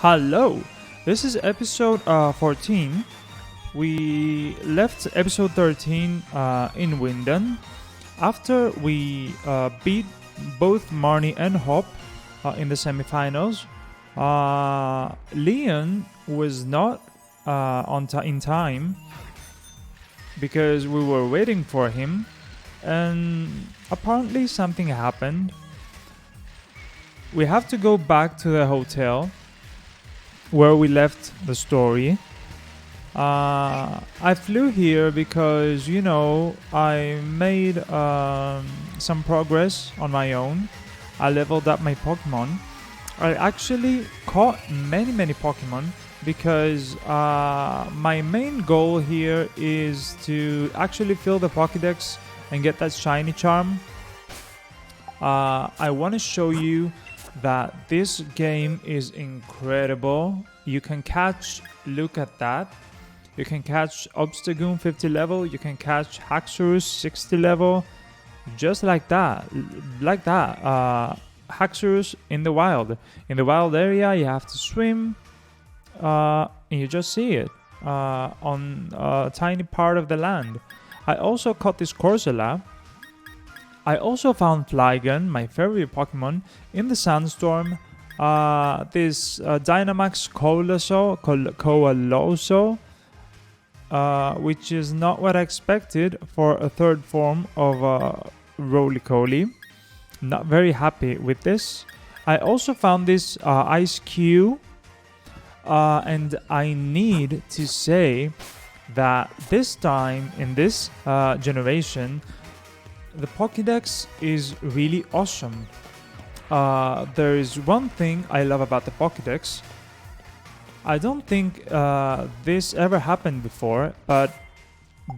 Hello, this is episode 14. We left episode 13 in Winden after we beat both Marnie and Hop in the semifinals. Leon was not in time because we were waiting for him, and apparently something happened. We have to go back to the hotel where we left the story. I flew here because, I made some progress on my own. I leveled up my Pokemon. I actually caught many Pokemon because my main goal here is to actually fill the Pokédex and get that shiny charm. I want to show you that this game is incredible. You can catch, look at that. You can catch Obstagoon 50 level, you can catch Haxorus 60 level, just like that. Haxorus in the wild. In the wild area, you have to swim, and you just see it on a tiny part of the land. I also caught this Corsola. I also found Flygon, my favorite Pokemon, in the Sandstorm. This Dynamax Coaloso, which is not what I expected for a third form of Roly-Coly. Not very happy with this. I also found this Ice Cube, and I need to say that this time in this generation, the Pokédex is really awesome. There is one thing I love about the Pokédex. I don't think this ever happened before, but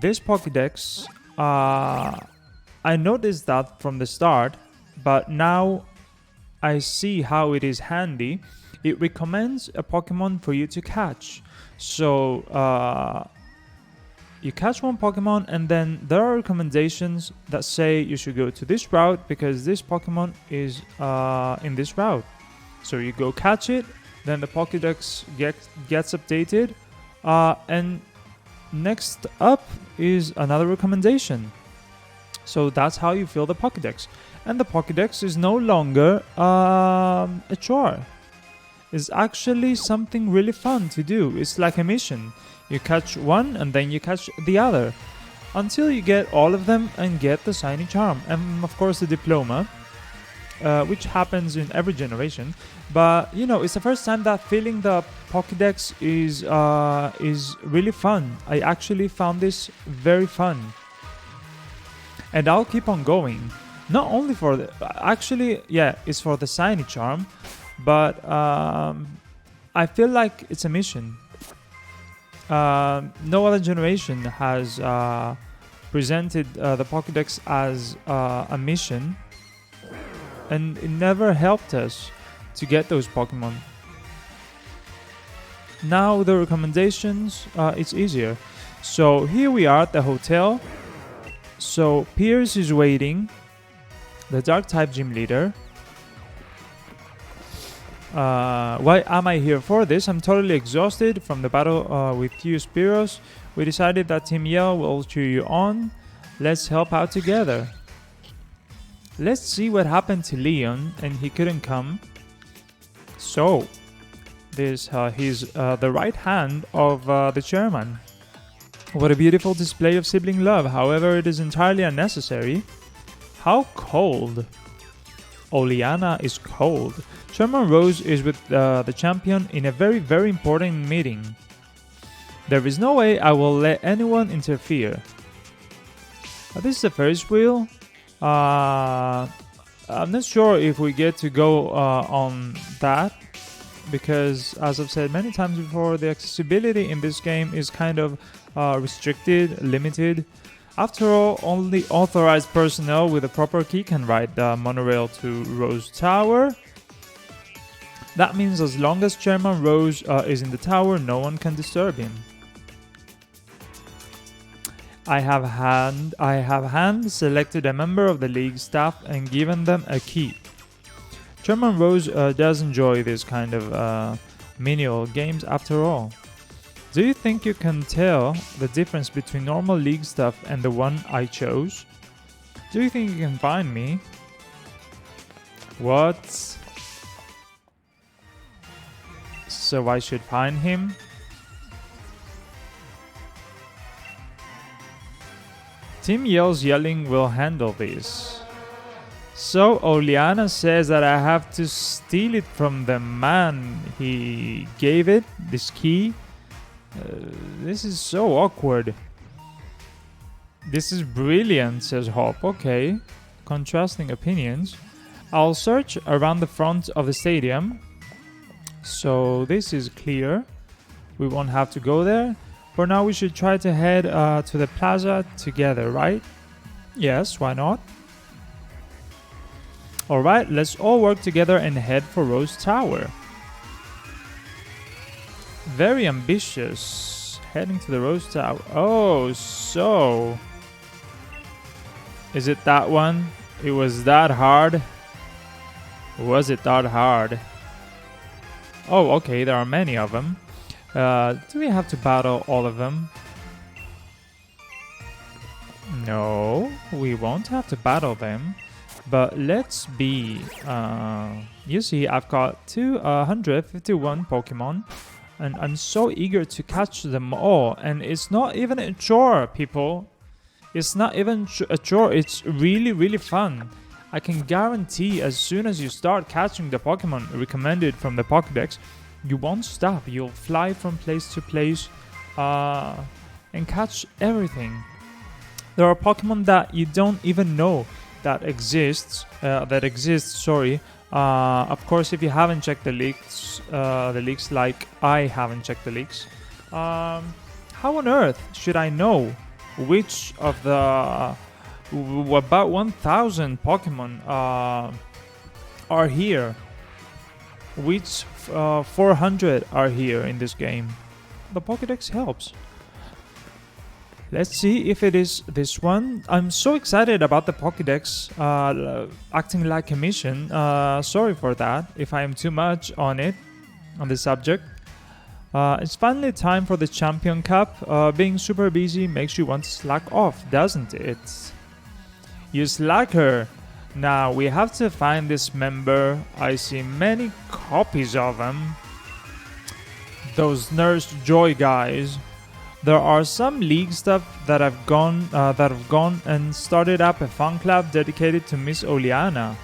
this Pokédex, I noticed that from the start, but now I see how it is handy. It recommends a Pokemon for you to catch. So you catch one Pokemon, and then there are recommendations that say you should go to this route because this Pokemon is in this route. So you go catch it, then the Pokédex gets updated, and next up is another recommendation. So that's how you fill the Pokédex. And the Pokédex is no longer a chore. It's actually something really fun to do. It's like a mission. You catch one and then you catch the other until you get all of them and get the shiny charm and of course the diploma, which happens in every generation. But it's the first time that filling the Pokédex is really fun. I actually found this very fun, and I'll keep on going. Not only for it's for the shiny charm, but I feel like it's a mission. No other generation has presented the Pokédex as a mission, and it never helped us to get those Pokemon. Now the recommendations, it's easier. So here we are at the hotel. So Pierce is waiting, the Dark-type gym leader. Why am I here for this? I'm totally exhausted from the battle with Theospiros. We decided that Team Yell will cheer you on. Let's help out together. Let's see what happened to Leon, and he couldn't come. So, he's the right hand of the chairman. What a beautiful display of sibling love. However, it is entirely unnecessary. How cold. Oleana is cold. Chairman Rose is with the champion in a very important meeting. There is no way I will let anyone interfere. This is the Ferris wheel. I'm not sure if we get to go on that, because as I've said many times before, the accessibility in this game is kind of restricted, limited. After all, only authorized personnel with a proper key can ride the monorail to Rose Tower. That means as long as Chairman Rose is in the tower, no one can disturb him. I have hand selected a member of the league staff and given them a key. Chairman Rose does enjoy this kind of menial games after all. Do you think you can tell the difference between normal league stuff and the one I chose? Do you think you can find me? What? So I should find him? Team Yell's yelling will handle this. So Oleana says that I have to steal it from the man he gave it, this key. This is so awkward. This is brilliant, says Hop. Okay, contrasting opinions. I'll search around the front of the stadium. So this is clear. We won't have to go there. For now, we should try to head to the plaza together, right? Yes, why not? Alright, let's all work together and head for Rose Tower. Very ambitious. Heading to the Rose Tower. Oh, so... Is it that one? It was that hard? Was it that hard? Oh, okay, there are many of them. Do we have to battle all of them? No, we won't have to battle them. But let's be... you see, I've got 251 Pokemon. And I'm so eager to catch them all. And it's not even a chore, people. It's not even a chore. It's really, really fun. I can guarantee as soon as you start catching the Pokemon recommended from the Pokédex, you won't stop. You'll fly from place to place and catch everything. There are Pokemon that you don't even know that exists. Of course, if you haven't checked the leaks like I haven't checked the leaks, how on earth should I know which of the about 1,000 Pokemon are here? Which 400 are here in this game? The Pokédex helps. Let's see if it is this one. I'm so excited about the Pokédex acting like a mission. Sorry for that if I am too much on the subject. It's finally time for the Champion Cup. Being super busy makes you want to slack off, doesn't it? You slacker! Now we have to find this member. I see many copies of him. Those Nurse Joy guys. There are some league stuff that have gone and started up a fan club dedicated to Miss Oleana.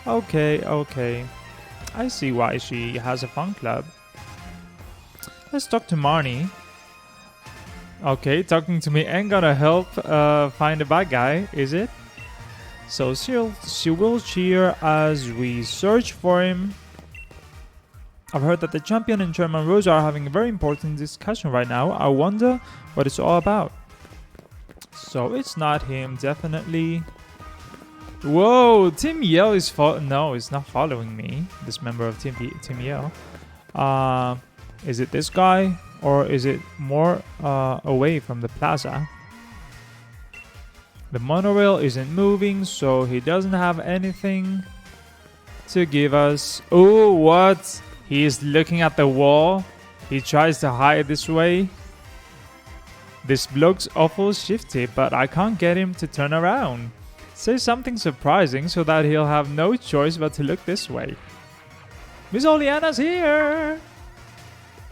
Okay. I see why she has a fan club. Let's talk to Marnie. Okay, talking to me ain't gonna help find a bad guy, is it? So she will cheer as we search for him. I've heard that the champion and Chairman Rose are having a very important discussion right now. I wonder what it's all about. So it's not him, definitely. Whoa, Team Yell is no, it's not following me. This member of Team Yell. Is it this guy or is it more away from the plaza? The monorail isn't moving, so he doesn't have anything to give us. Oh, what? He is looking at the wall. He tries to hide this way. This bloke's awful shifty, but I can't get him to turn around. Say something surprising so that he'll have no choice but to look this way. Miss Oleana's here!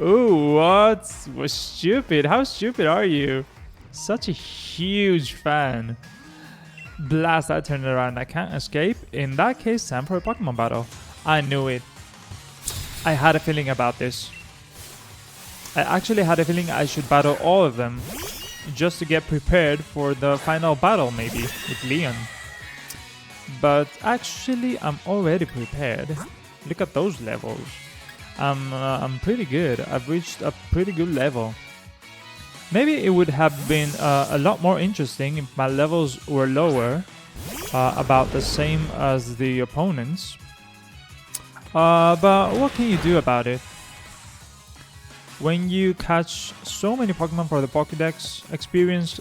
Ooh, what? Was stupid. How stupid are you? Such a huge fan. Blast, I turned around. I can't escape. In that case, time for a Pokemon battle. I knew it. I had a feeling about this. I actually had a feeling I should battle all of them. Just to get prepared for the final battle, maybe, with Leon. But actually, I'm already prepared. Look at those levels. I'm pretty good. I've reached a pretty good level. Maybe it would have been a lot more interesting if my levels were lower, about the same as the opponents. But what can you do about it? When you catch so many Pokemon for the Pokédex, experience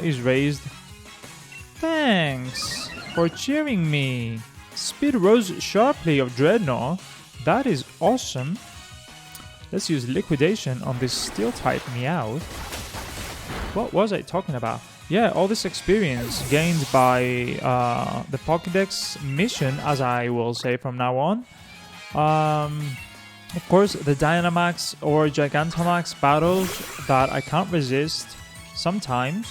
is raised. Thanks for cheering me. Speed rose sharply of Dreadnought. That is awesome. Let's use Liquidation on this Steel type Meowth. What was I talking about? Yeah, all this experience gained by the Pokédex mission, as I will say from now on. Of course, the Dynamax or Gigantamax battles that I can't resist sometimes.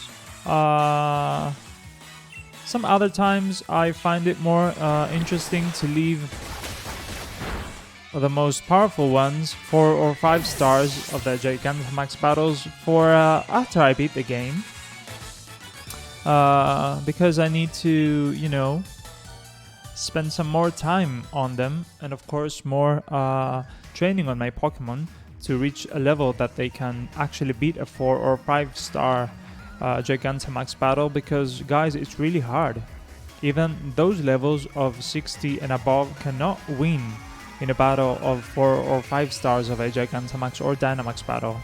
Some other times I find it more interesting to leave the most powerful ones, 4 or 5 stars of the Gigantamax battles, for after I beat the game. Because I need to, you know, spend some more time on them, and of course more training on my Pokemon to reach a level that they can actually beat a 4 or 5 star Gigantamax battle, because guys, it's really hard. Even those levels of 60 and above cannot win in a battle of 4 or 5 stars of a Gigantamax or Dynamax battle.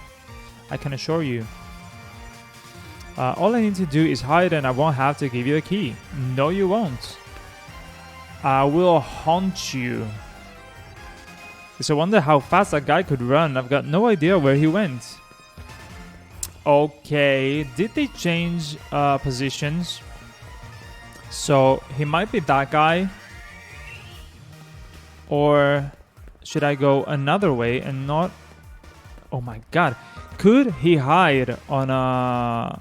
I can assure you. All I need to do is hide and I won't have to give you a key. No, you won't. I will haunt you. It's a wonder how fast that guy could run. I've got no idea where he went. Okay, did they change positions? So he might be that guy. Or should I go another way and not... Oh my god. Could he hide on a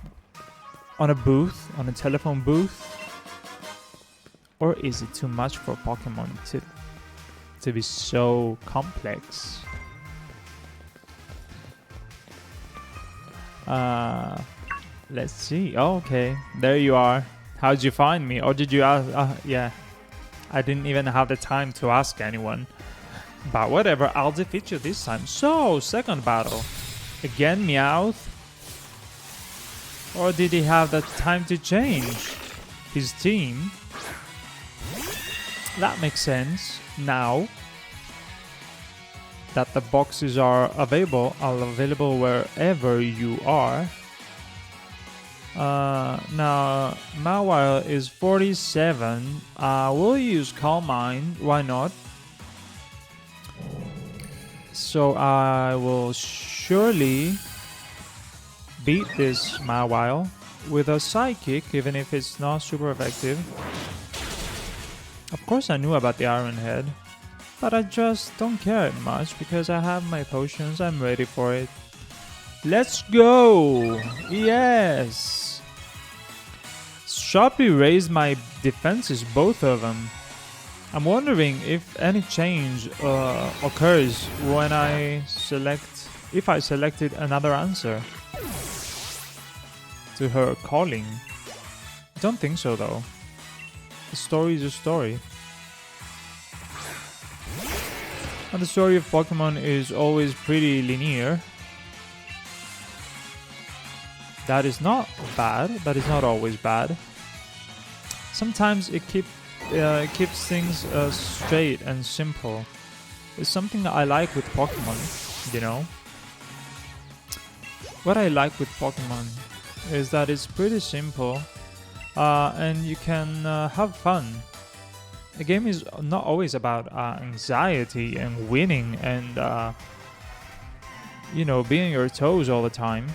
booth, on a telephone booth? Or is it too much for Pokemon to be so complex? Let's see. Oh, okay, there you are. How'd you find me? Or did you ask? Yeah, I didn't even have the time to ask anyone. But whatever, I'll defeat you this time. So, second battle. Again, Meowth. Or did he have the time to change his team? That makes sense now that the boxes are available wherever you are. Now, Mawile is 47. We'll use Calm Mind. Why not? So I will surely beat this Mawile with a Psychic, even if it's not super effective. Of course I knew about the Iron Head, but I just don't care much because I have my potions. I'm ready for it. Let's go! Yes! Sharply raised my defenses, both of them. I'm wondering if any change occurs when if I selected another answer to her calling. I don't think so though. A story is a story. And the story of Pokemon is always pretty linear. That is not bad. That is not always bad. Sometimes it keeps things straight and simple. It's something that I like with Pokemon, you know. What I like with Pokemon is that it's pretty simple. And you can have fun. The game is not always about anxiety and winning and being on your toes all the time.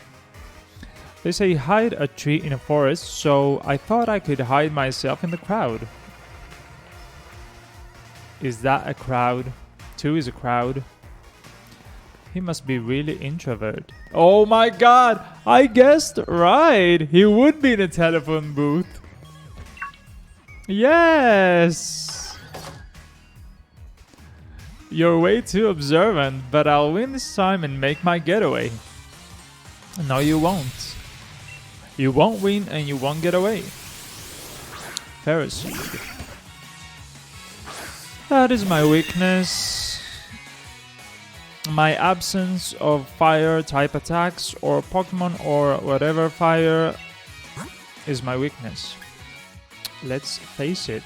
They say hide a tree in a forest, so I thought I could hide myself in the crowd. Is that a crowd? 2 is a crowd. He must be really introvert. Oh my god! I guessed right! He would be in a telephone booth. Yes! You're way too observant, but I'll win this time and make my getaway. No, you won't. You won't win and you won't get away. Ferroseed. That is my weakness. My absence of fire type attacks or Pokemon or whatever fire is my weakness. Let's face it.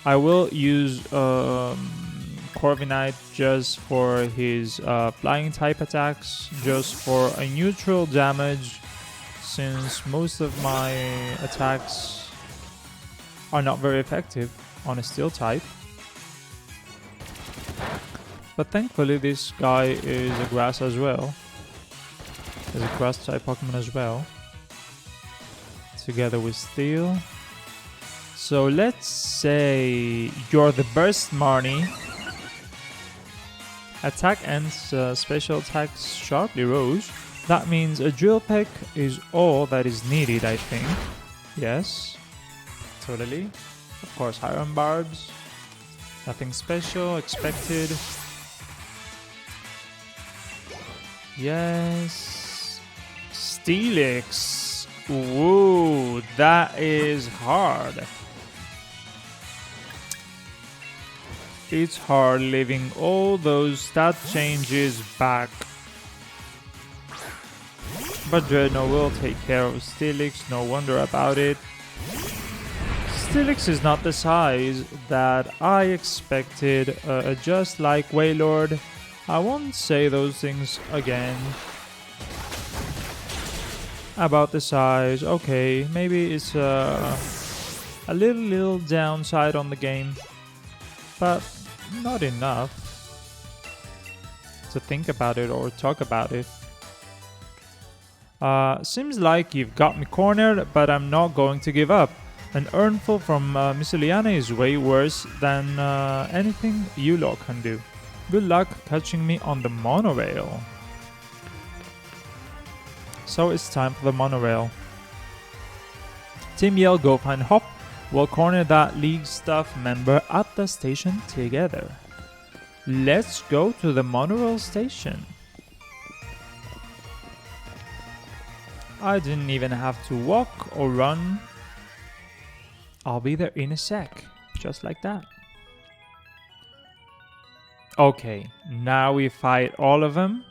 I will use Corviknight just for his flying type attacks, just for a neutral damage, since most of my attacks are not very effective on a steel type. But thankfully this guy is a grass as well. Is a grass type Pokemon as well. Together with Steel. So let's say you're the burst, Marnie. Attack ends, special attacks sharply rose. That means a drill peck is all that is needed, I think. Yes. Totally. Of course, Iron Barbs. Nothing special, expected. Yes. Steelix. Woo, that is hard. It's hard leaving all those stat changes back. But Dreadnought will take care of Steelix, no wonder about it. Steelix is not the size that I expected, just like Wailord. I won't say those things again. About the size, okay, maybe it's a little downside on the game, but not enough to think about it or talk about it. Seems like you've got me cornered, but I'm not going to give up. An earnful from Miss Ileana is way worse than anything you lot can do. Good luck catching me on the monorail. So it's time for the monorail. Team Yell, go find Hop. We'll corner that League staff member at the station together. Let's go to the monorail station. I didn't even have to walk or run. I'll be there in a sec. Just like that. Okay, now we fight all of them.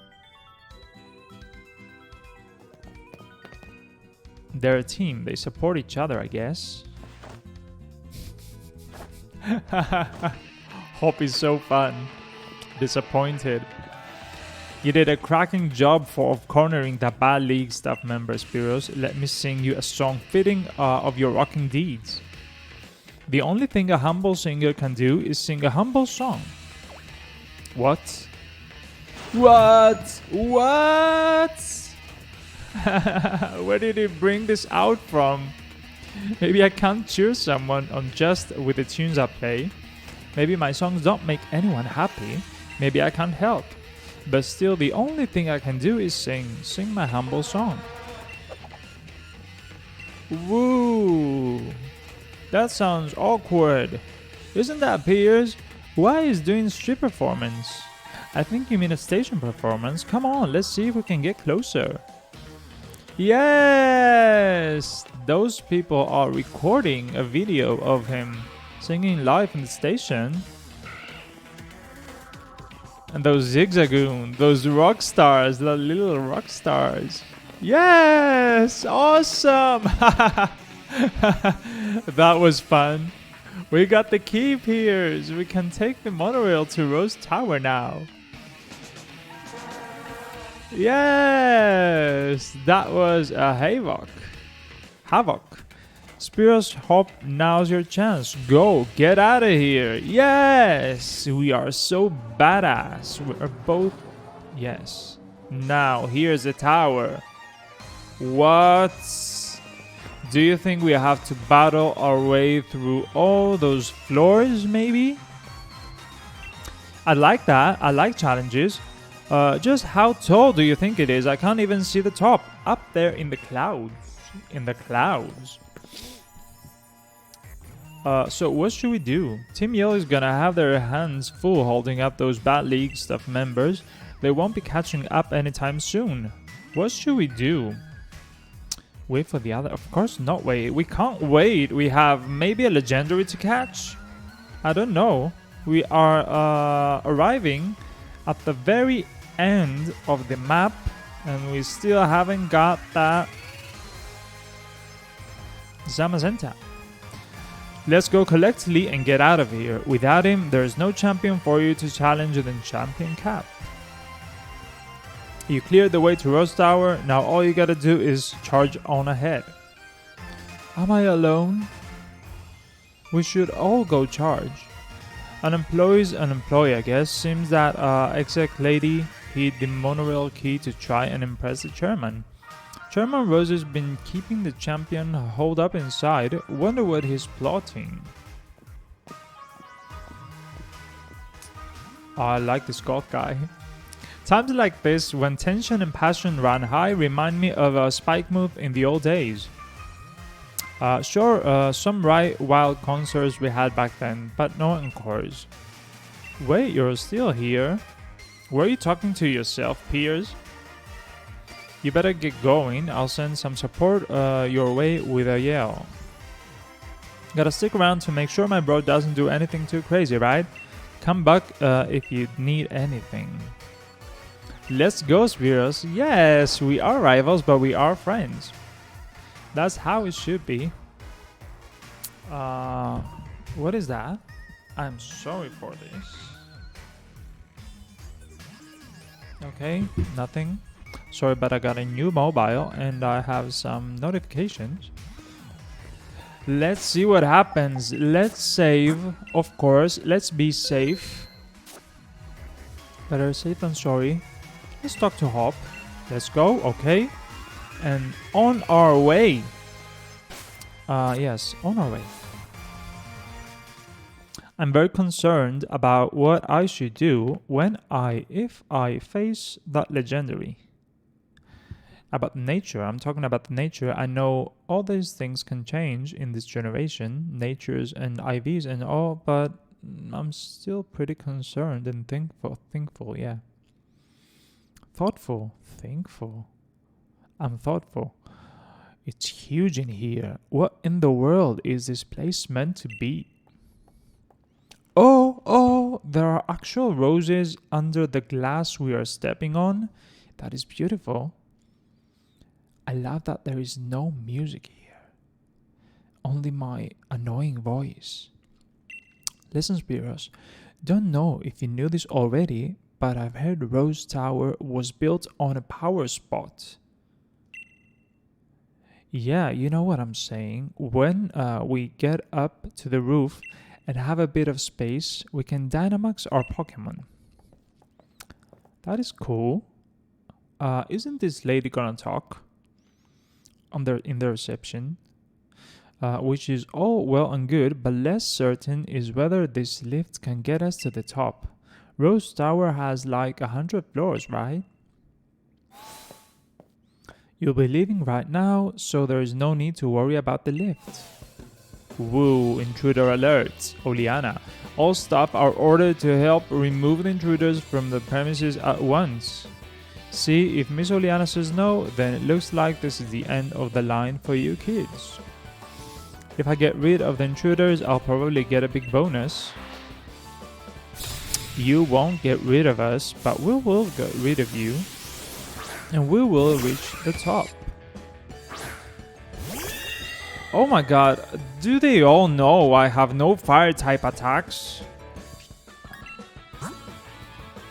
They're a team. They support each other, I guess. Hop is so fun. Disappointed. You did a cracking job of cornering the bad league staff member, Spiros. Let me sing you a song fitting of your rocking deeds. The only thing a humble singer can do is sing a humble song. What? What? What? Where did he bring this out from? Maybe I can't cheer someone on just with the tunes I play. Maybe my songs don't make anyone happy. Maybe I can't help. But still, the only thing I can do is sing my humble song. Woo! That sounds awkward. Isn't that Piers? Why is doing street performance? I think you mean a station performance. Come on, let's see if we can get closer. Yes! Those people are recording a video of him singing live in the station. And those Zigzagoon, those rock stars, the little rock stars. Yes! Awesome! That was fun. We got the key, Piers. We can take the monorail to Rose Tower now. Yes! That was a Havoc. Spiros, Hop, now's your chance. Go, get out of here. Yes! We are so badass. We are both... Yes. Now, here's the tower. What? Do you think we have to battle our way through all those floors, maybe? I like that. I like challenges. Just how tall do you think it is? I can't even see the top. Up there in the clouds. So what should we do? Team Yell is gonna have their hands full holding up those bad league staff members. They won't be catching up anytime soon. What should we do? Wait for the other... Of course not wait. We can't wait. We have maybe a legendary to catch? I don't know. We are arriving at the very end of the map and we still haven't got that Zamazenta. Let's go collectively and get out of here. Without him, there is no champion for you to challenge the champion cap. You cleared the way to Rose Tower. Now all you gotta do is charge on ahead. Am I alone? We should all go charge. An employee's an employee, I guess. Seems that exec lady hid the monorail key to try and impress the chairman. Chairman Rose has been keeping the champion holed up inside. Wonder what he's plotting. I like this golf guy. Times like this, when tension and passion run high, remind me of a Spike move in the old days. Sure, some right wild concerts we had back then, but no encores. Wait, you're still here? Were you talking to yourself, Piers? You better get going. I'll send some support your way with a yell. Gotta stick around to make sure my bro doesn't do anything too crazy, right? Come back if you need anything. Let's go, Spiros. Yes, we are rivals, but we are friends. That's how it should be. What is that? I'm sorry for this. Okay, nothing. Sorry, but I got a new mobile and I have some notifications. Let's see what happens. Let's save, of course. Let's be safe. Better safe than sorry. Let's talk to Hop. Let's go, okay. And on our way. Yes, on our way. I'm very concerned about what I should do if I face that legendary. About nature, I'm talking about the nature. I know all these things can change in this generation, natures and IVs and all, but I'm still pretty concerned and thankful, yeah. Thankful. I'm thoughtful. It's huge in here. What in the world is this place meant to be? Oh, there are actual roses under the glass we are stepping on. That is beautiful. I love that there is no music here. Only my annoying voice. Listen, Spiros, don't know if you knew this already, but I've heard Rose Tower was built on a power spot. Yeah, you know what I'm saying. When we get up to the roof and have a bit of space, we can Dynamax our Pokemon. That is cool. Isn't this lady gonna talk? In the reception. Which is all well and good, but less certain is whether this lift can get us to the top. Rose Tower has like 100 floors, right? You'll be leaving right now, so there is no need to worry about the lift. Woo, intruder alert, Oleana. All staff are ordered to help remove the intruders from the premises at once. See, if Miss Oleana says no, then it looks like this is the end of the line for you kids. If I get rid of the intruders, I'll probably get a big bonus. You won't get rid of us, but we will get rid of you. And we will reach the top. Oh my god, do they all know I have no fire type attacks?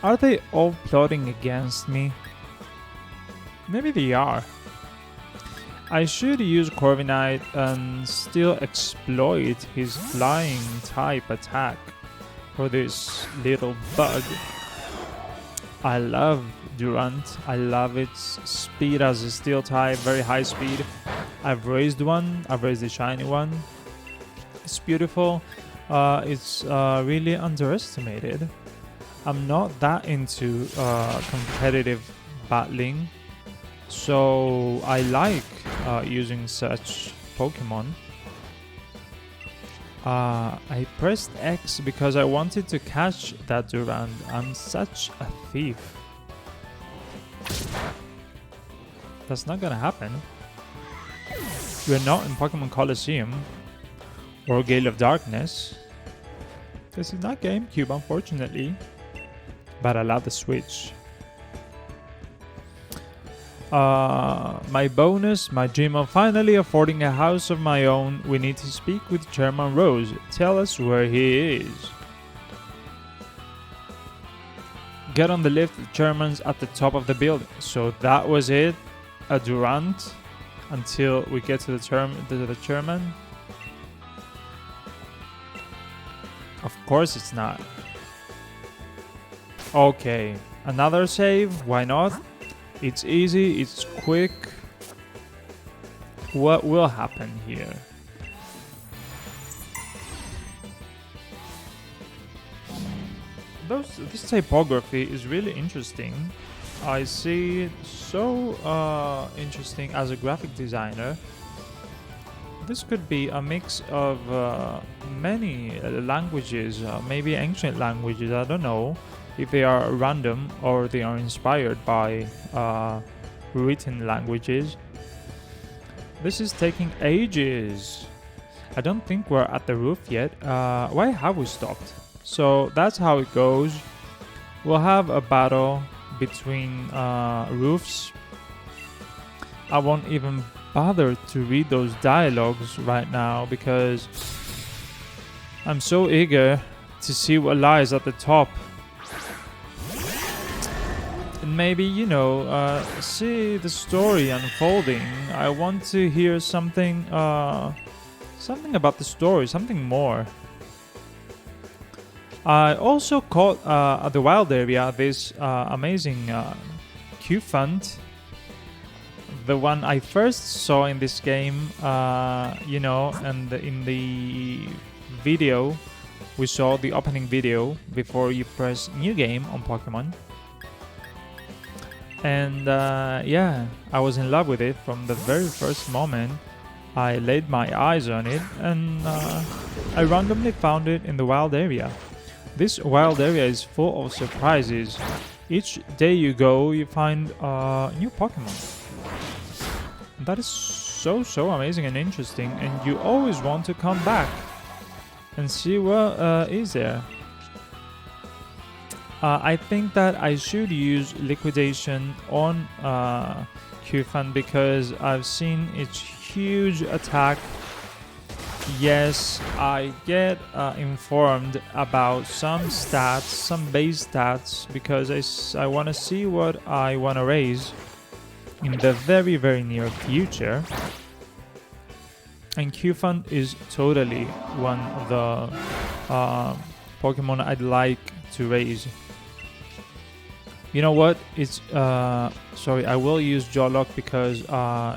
Are they all plotting against me? Maybe they are. I should use Corviknight and still exploit his flying type attack for this little bug. I love Durant. I love its speed as a steel type, very high speed. I've raised the shiny one. It's beautiful. It's really underestimated. I'm not that into competitive battling, so I like using such Pokemon. I pressed X because I wanted to catch that Durant. I'm such a thief. That's not gonna happen. We're not in Pokemon Colosseum or Gale of Darkness. This is not GameCube, unfortunately. But I love the Switch. My bonus, my dream of finally affording a house of my own. We need to speak with Chairman Rose. Tell us where he is. Get on the lift, the chairman's at the top of the building. So that was it. A Durant until we get to the chairman. Of course it's not. Okay, another save, why not? It's easy, it's quick. What will happen here? This typography is really interesting. I see it so interesting as a graphic designer. This could be a mix of many languages, maybe ancient languages, I don't know if they are random or they are inspired by written languages. This is taking ages. I don't think we're at the roof yet. Why have we stopped? So that's how it goes. We'll have a battle between roofs. I won't even bother to read those dialogues right now because I'm so eager to see what lies at the top. And maybe, you know, see the story unfolding. I want to hear something about the story, something more. I also caught at the wild area this amazing Q-Fund. The one I first saw in this game, you know, and in the video, we saw the opening video before you press new game on Pokemon. And yeah, I was in love with it from the very first moment I laid my eyes on it, and I randomly found it in the wild area. This wild area is full of surprises. Each day you go, you find new Pokemon. That is so amazing and interesting, and you always want to come back and see what is there. I think that I should use liquidation on Q-Fund because I've seen its huge attack. Yes, I get informed about some stats, some base stats, because I want to see what I want to raise in the very near future. And Q-Fund is totally one of the Pokemon I'd like to raise. You know what? It's sorry, I will use Jolok because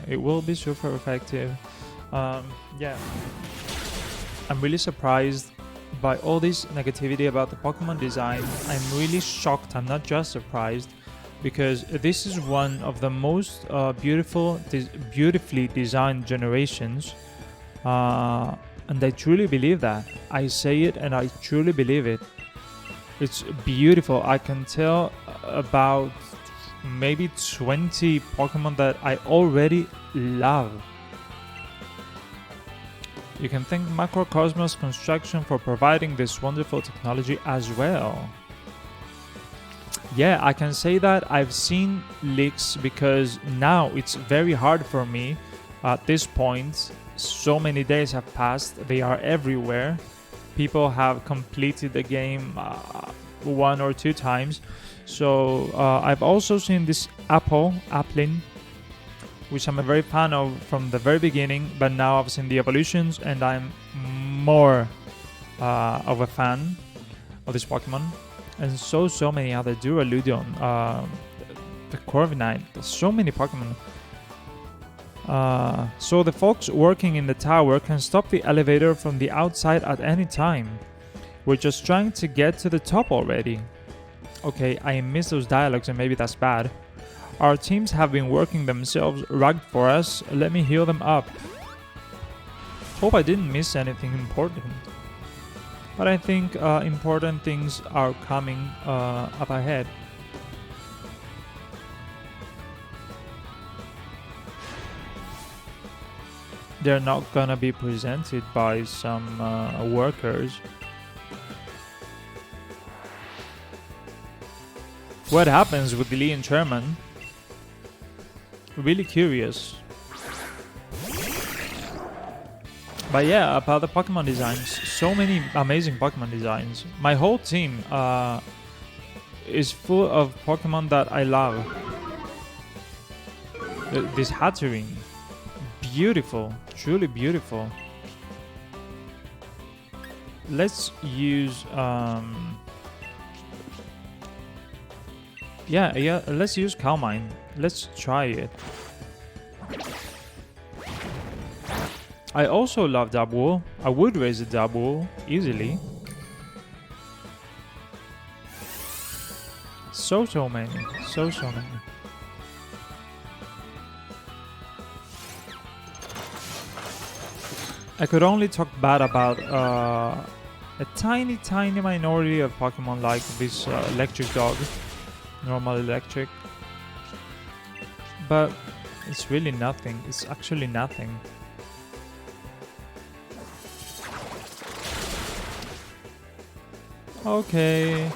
it will be super effective. Yeah, I'm really surprised by all this negativity about the Pokemon design. I'm really shocked. I'm not just surprised, because this is one of the most beautifully designed generations, and I truly believe that. I say it and I truly believe it. It's beautiful. I can tell about maybe 20 Pokemon that I already love. You can thank Macrocosmos Construction for providing this wonderful technology as well. Yeah, I can say that I've seen leaks because now it's very hard for me at this point. So many days have passed, they are everywhere. People have completed the game 1 or 2 times. So I've also seen this Applin, which I'm a very fan of from the very beginning, but now I've seen the evolutions and I'm more of a fan of this Pokemon. And so many other Duraludon, the Corviknight, so many Pokemon. So the folks working in the tower can stop the elevator from the outside at any time. We're just trying to get to the top already. Okay, I miss those dialogues and maybe that's bad. Our teams have been working themselves rugged for us. Let me heal them up. Hope I didn't miss anything important. But I think important things are coming up ahead. They're not gonna be presented by some workers. What happens with Lee and Sherman? Really curious. But yeah, about the Pokemon designs, so many amazing Pokemon designs. My whole team is full of Pokemon that I love. This Hatterene, beautiful, truly beautiful. let's use yeah, let's use Calmine. Let's try it. I also love Dabul. I would raise a Dabul easily. So many. So many. I could only talk bad about a tiny minority of Pokemon like this electric dog. Normal electric. But it's really nothing. It's actually nothing. Okay.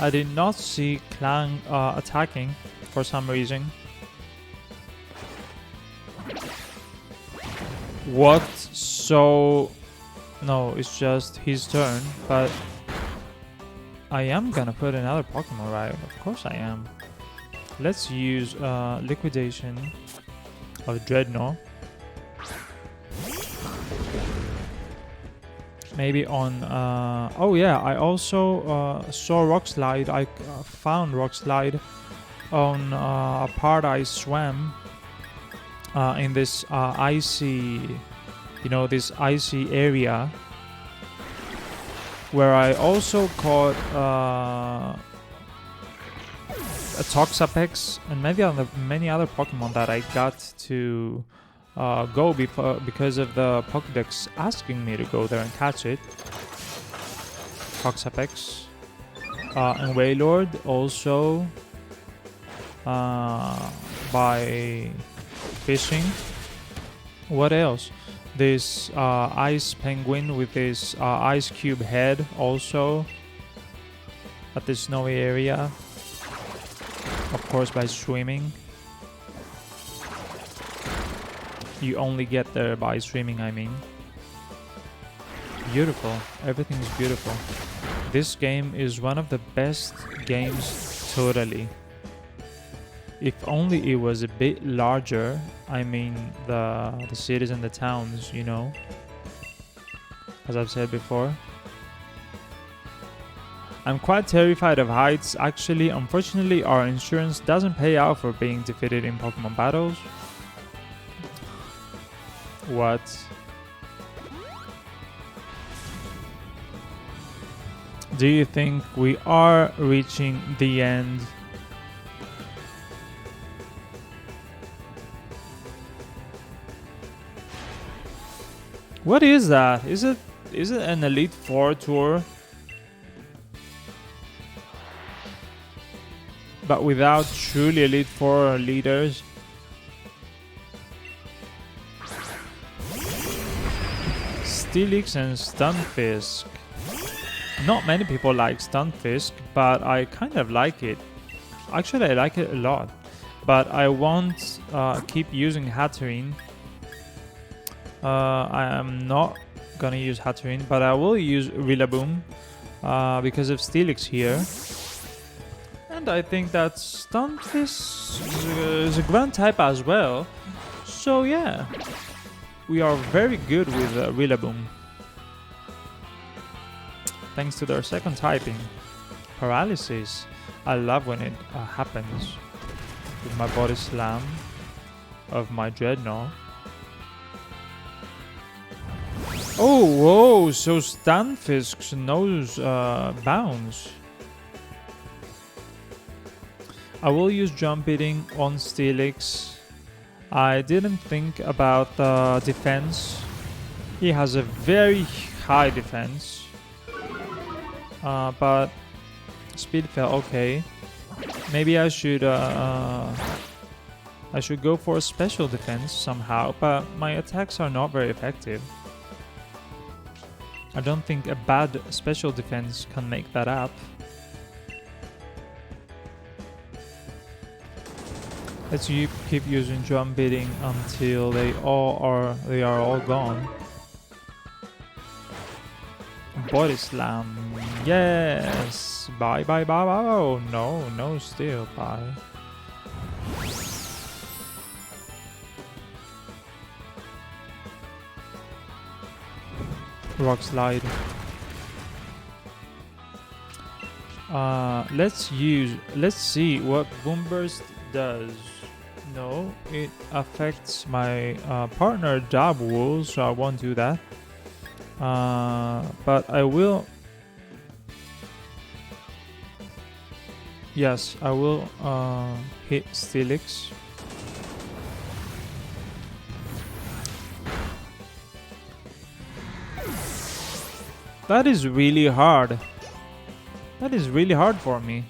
I did not see Clang attacking for some reason. What? So... No, it's just his turn, but... I am gonna put another Pokemon, right? Of course I am. Let's use Liquidation of Dreadnought. Maybe on... oh yeah, I also saw Rock Slide. I found Rock Slide on a part I swam in this icy... You know, this icy area. Where I also caught a Toxapex and many other Pokemon that I got to go because of the Pokédex asking me to go there and catch it. Toxapex and Wailord also by fishing. What else? This ice penguin with this ice cube head also at the snowy area. Of course by swimming. You only get there by swimming, I mean. Beautiful. Everything is beautiful. This game is one of the best games totally. If only it was a bit larger, I mean the cities and the towns, you know, as I've said before. I'm quite terrified of heights. Actually, unfortunately, our insurance doesn't pay out for being defeated in Pokemon battles. What? Do you think we are reaching the end? What is that? Is it an Elite Four tour? But without truly Elite Four leaders? Steelix and Stunfisk. Not many people like Stunfisk, but I kind of like it. Actually, I like it a lot. But I won't keep using Hatterene. I am not gonna use Hatterene, but I will use Rillaboom because of Steelix here. And I think that Stunfisk is a ground type as well. So yeah, we are very good with Rillaboom. Thanks to their second typing. Paralysis. I love when it happens. With my Body Slam of my Dreadnought. Oh, whoa, so Stunfisk knows bounce. I will use Jump Hitting on Steelix. I didn't think about the defense. He has a very high defense. But speed fell okay. Maybe I should go for a special defense somehow, but my attacks are not very effective. I don't think a bad special defense can make that up. Let's keep using Drum Beating until they are all gone. Body Slam, yes. Bye. Oh no, still bye. Rock Slide. Let's see what Boom Burst does. No, it affects my partner Dabwool, so I won't do that. But I will. Yes, I will hit Steelix. That is really hard. That is really hard for me.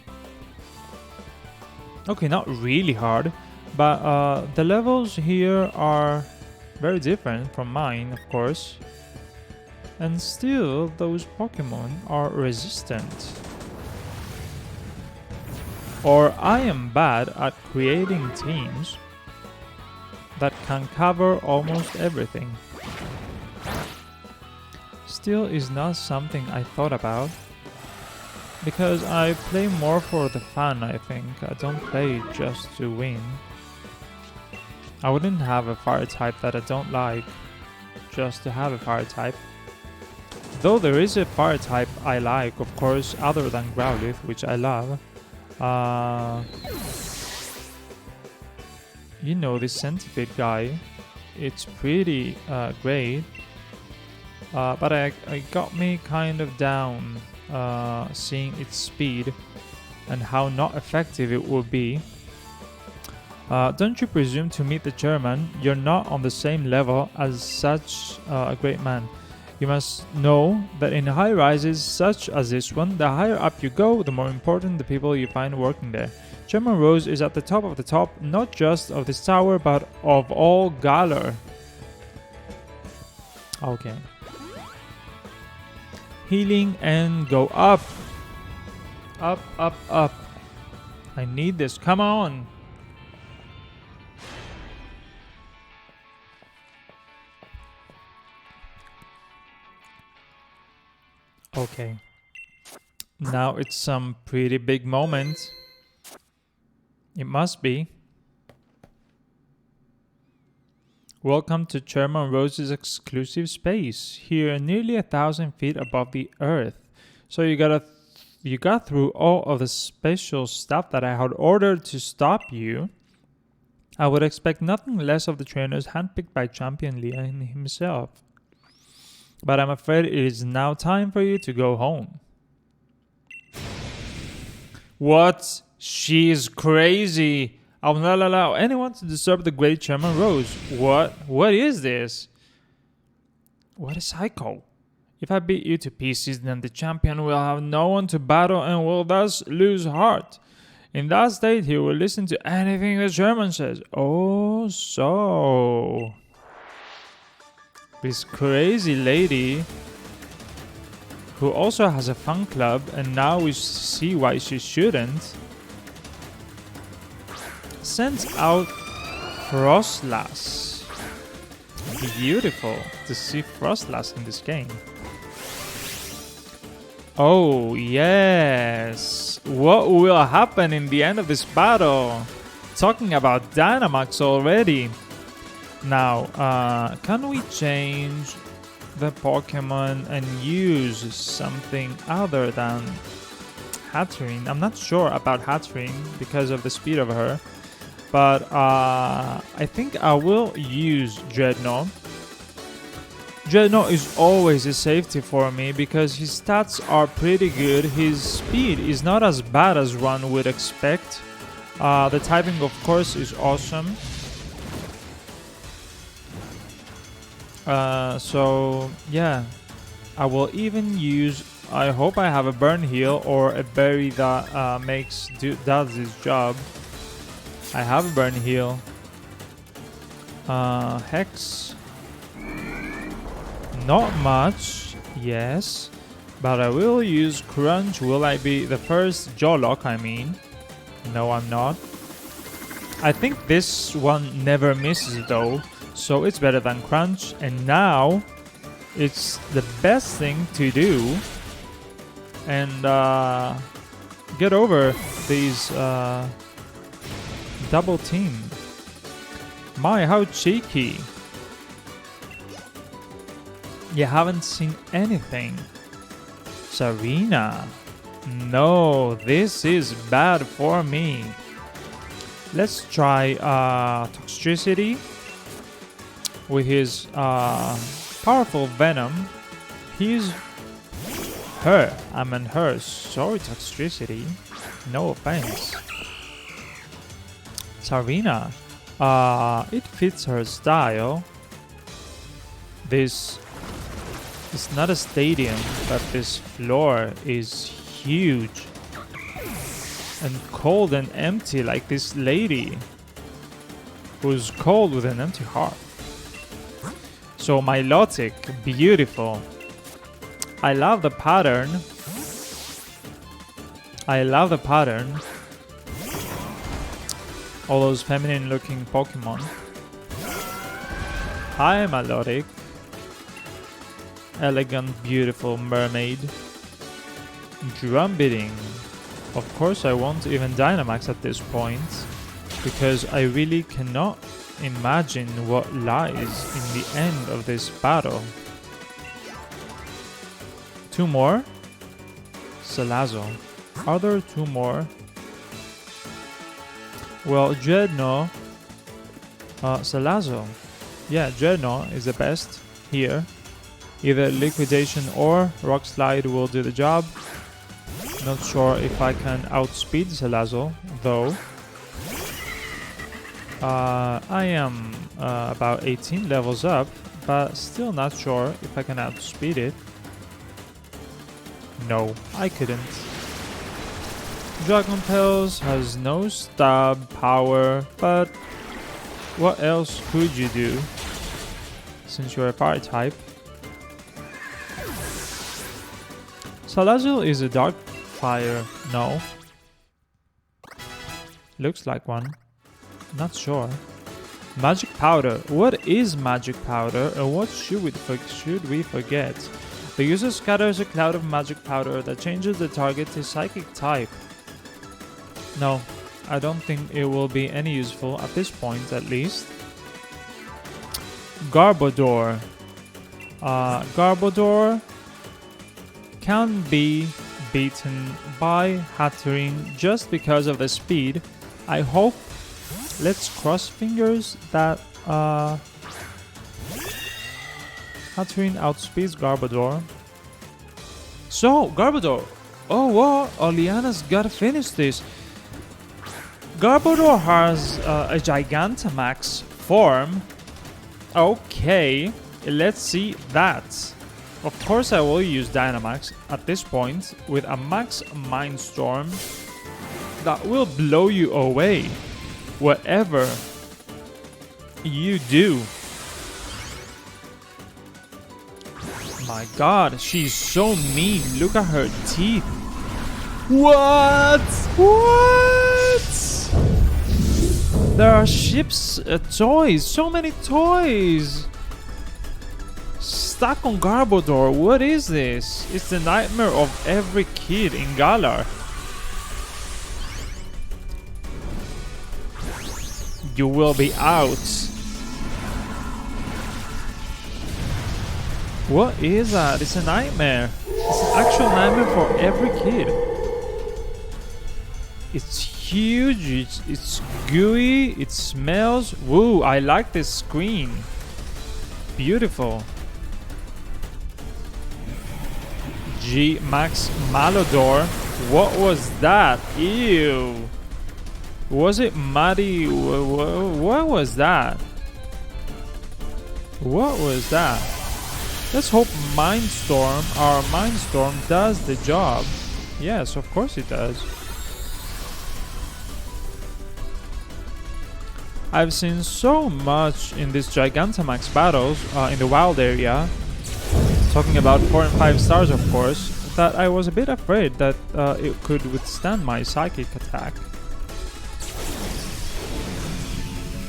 Okay, not really hard, but the levels here are very different from mine, of course. And still, those Pokemon are resistant. Or I am bad at creating teams that can cover almost everything. Still is not something I thought about. Because I play more for the fun, I think. I don't play just to win. I wouldn't have a fire type that I don't like just to have a fire type. Though there is a fire type I like, of course, other than Growlithe, which I love. You know, this Centipede guy. It's pretty great. But it got me kind of down. Seeing its speed and how not effective it will be. Don't you presume to meet the chairman? You're not on the same level as such a great man. You must know that in high rises such as this one, the higher up you go, the more important the people you find working there. Chairman Rose is at the top of the top, not just of this tower, but of all Galar. Okay. Healing and go up. Up, up, up. I need this. Come on. Okay. Now it's some pretty big moment. It must be. Welcome to Chairman Rose's exclusive space. Here, nearly 1,000 feet above the earth. So you got through all of the special stuff that I had ordered to stop you. I would expect nothing less of the trainers handpicked by Champion Leon himself. But I'm afraid it is now time for you to go home. What? She's crazy. I will not allow anyone to disturb the great Chairman Rose. What? What is this? What a psycho. If I beat you to pieces, then the champion will have no one to battle and will thus lose heart. In that state, he will listen to anything the chairman says. Oh, so. This crazy lady, who also has a fan club, and now we see why she shouldn't, sends out Frostlass. Beautiful to see Frostlass in this game. Oh yes, what will happen in the end of this battle? Talking about Dynamax already. Now, can we change the Pokemon and use something other than Hatterene? I'm not sure about Hatterene because of the speed of her. But I think I will use Dreadnought. Dreadnought is always a safety for me because his stats are pretty good. His speed is not as bad as one would expect. The typing, of course, is awesome. So, yeah. I will even use... I hope I have a Burn Heal or a berry that does this job. I have a Burn Heal. Hex. Not much, yes. But I will use Crunch. Will I be the first Jawlock, I mean? No, I'm not. I think this one never misses though. So it's better than Crunch. And now, it's the best thing to do. And get over these... double team. My, how cheeky. You haven't seen anything. Serena. No, this is bad for me. Let's try Toxtricity with his powerful Venom. He's her. I mean her. Sorry, Toxtricity. No offense. Serena. It fits her style. This is not a stadium, but this floor is huge and cold and empty, like this lady who's cold with an empty heart. So Milotic, beautiful. I love the pattern. I love the pattern. All those feminine looking Pokemon. Hi Milotic. Elegant, beautiful mermaid. Drum beating. Of course I won't even Dynamax at this point, because I really cannot imagine what lies in the end of this battle. Two more? Salazzle. Are there two more? Well, Dreadnought. Salazzle. Yeah, Dreadnought is the best here. Either Liquidation or Rock Slide will do the job. Not sure if I can outspeed Salazzle, though. I am about 18 levels up, but still not sure if I can outspeed it. No, I couldn't. Dragonpels has no stab power, but what else could you do since you're a fire type? Salazzle is a dark fire, no. Looks like one. Not sure. Magic powder. What is magic powder and what should we forget? The user scatters a cloud of magic powder that changes the target to psychic type. No, I don't think it will be any useful at this point, at least. Garbodor. Garbodor can be beaten by Hatterene just because of the speed. I hope, let's cross fingers, that Hatterene outspeeds Garbodor. So, Garbodor! Oh, whoa, Oleana's gotta finish this. Garbodor has a Gigantamax form. Okay, let's see that. Of course I will use Dynamax at this point with a Max Mindstorm that will blow you away, whatever you do. My god, she's so mean. Look at her teeth. What? What? There are ships, toys, so many toys. Stuck on Garbodor, what is this? It's the nightmare of every kid in Galar. You will be out. What is that? It's a nightmare. It's an actual nightmare for every kid. It's huge, it's gooey, it smells. Woo, I like this screen. Beautiful. G Max Malodor. What was that? Ew. Was it muddy? What was that? What was that? Let's hope Mindstorm, our Mindstorm, does the job. Yes, of course it does. I've seen so much in these Gigantamax battles in the wild area, talking about 4 and 5 stars of course, that I was a bit afraid that it could withstand my psychic attack.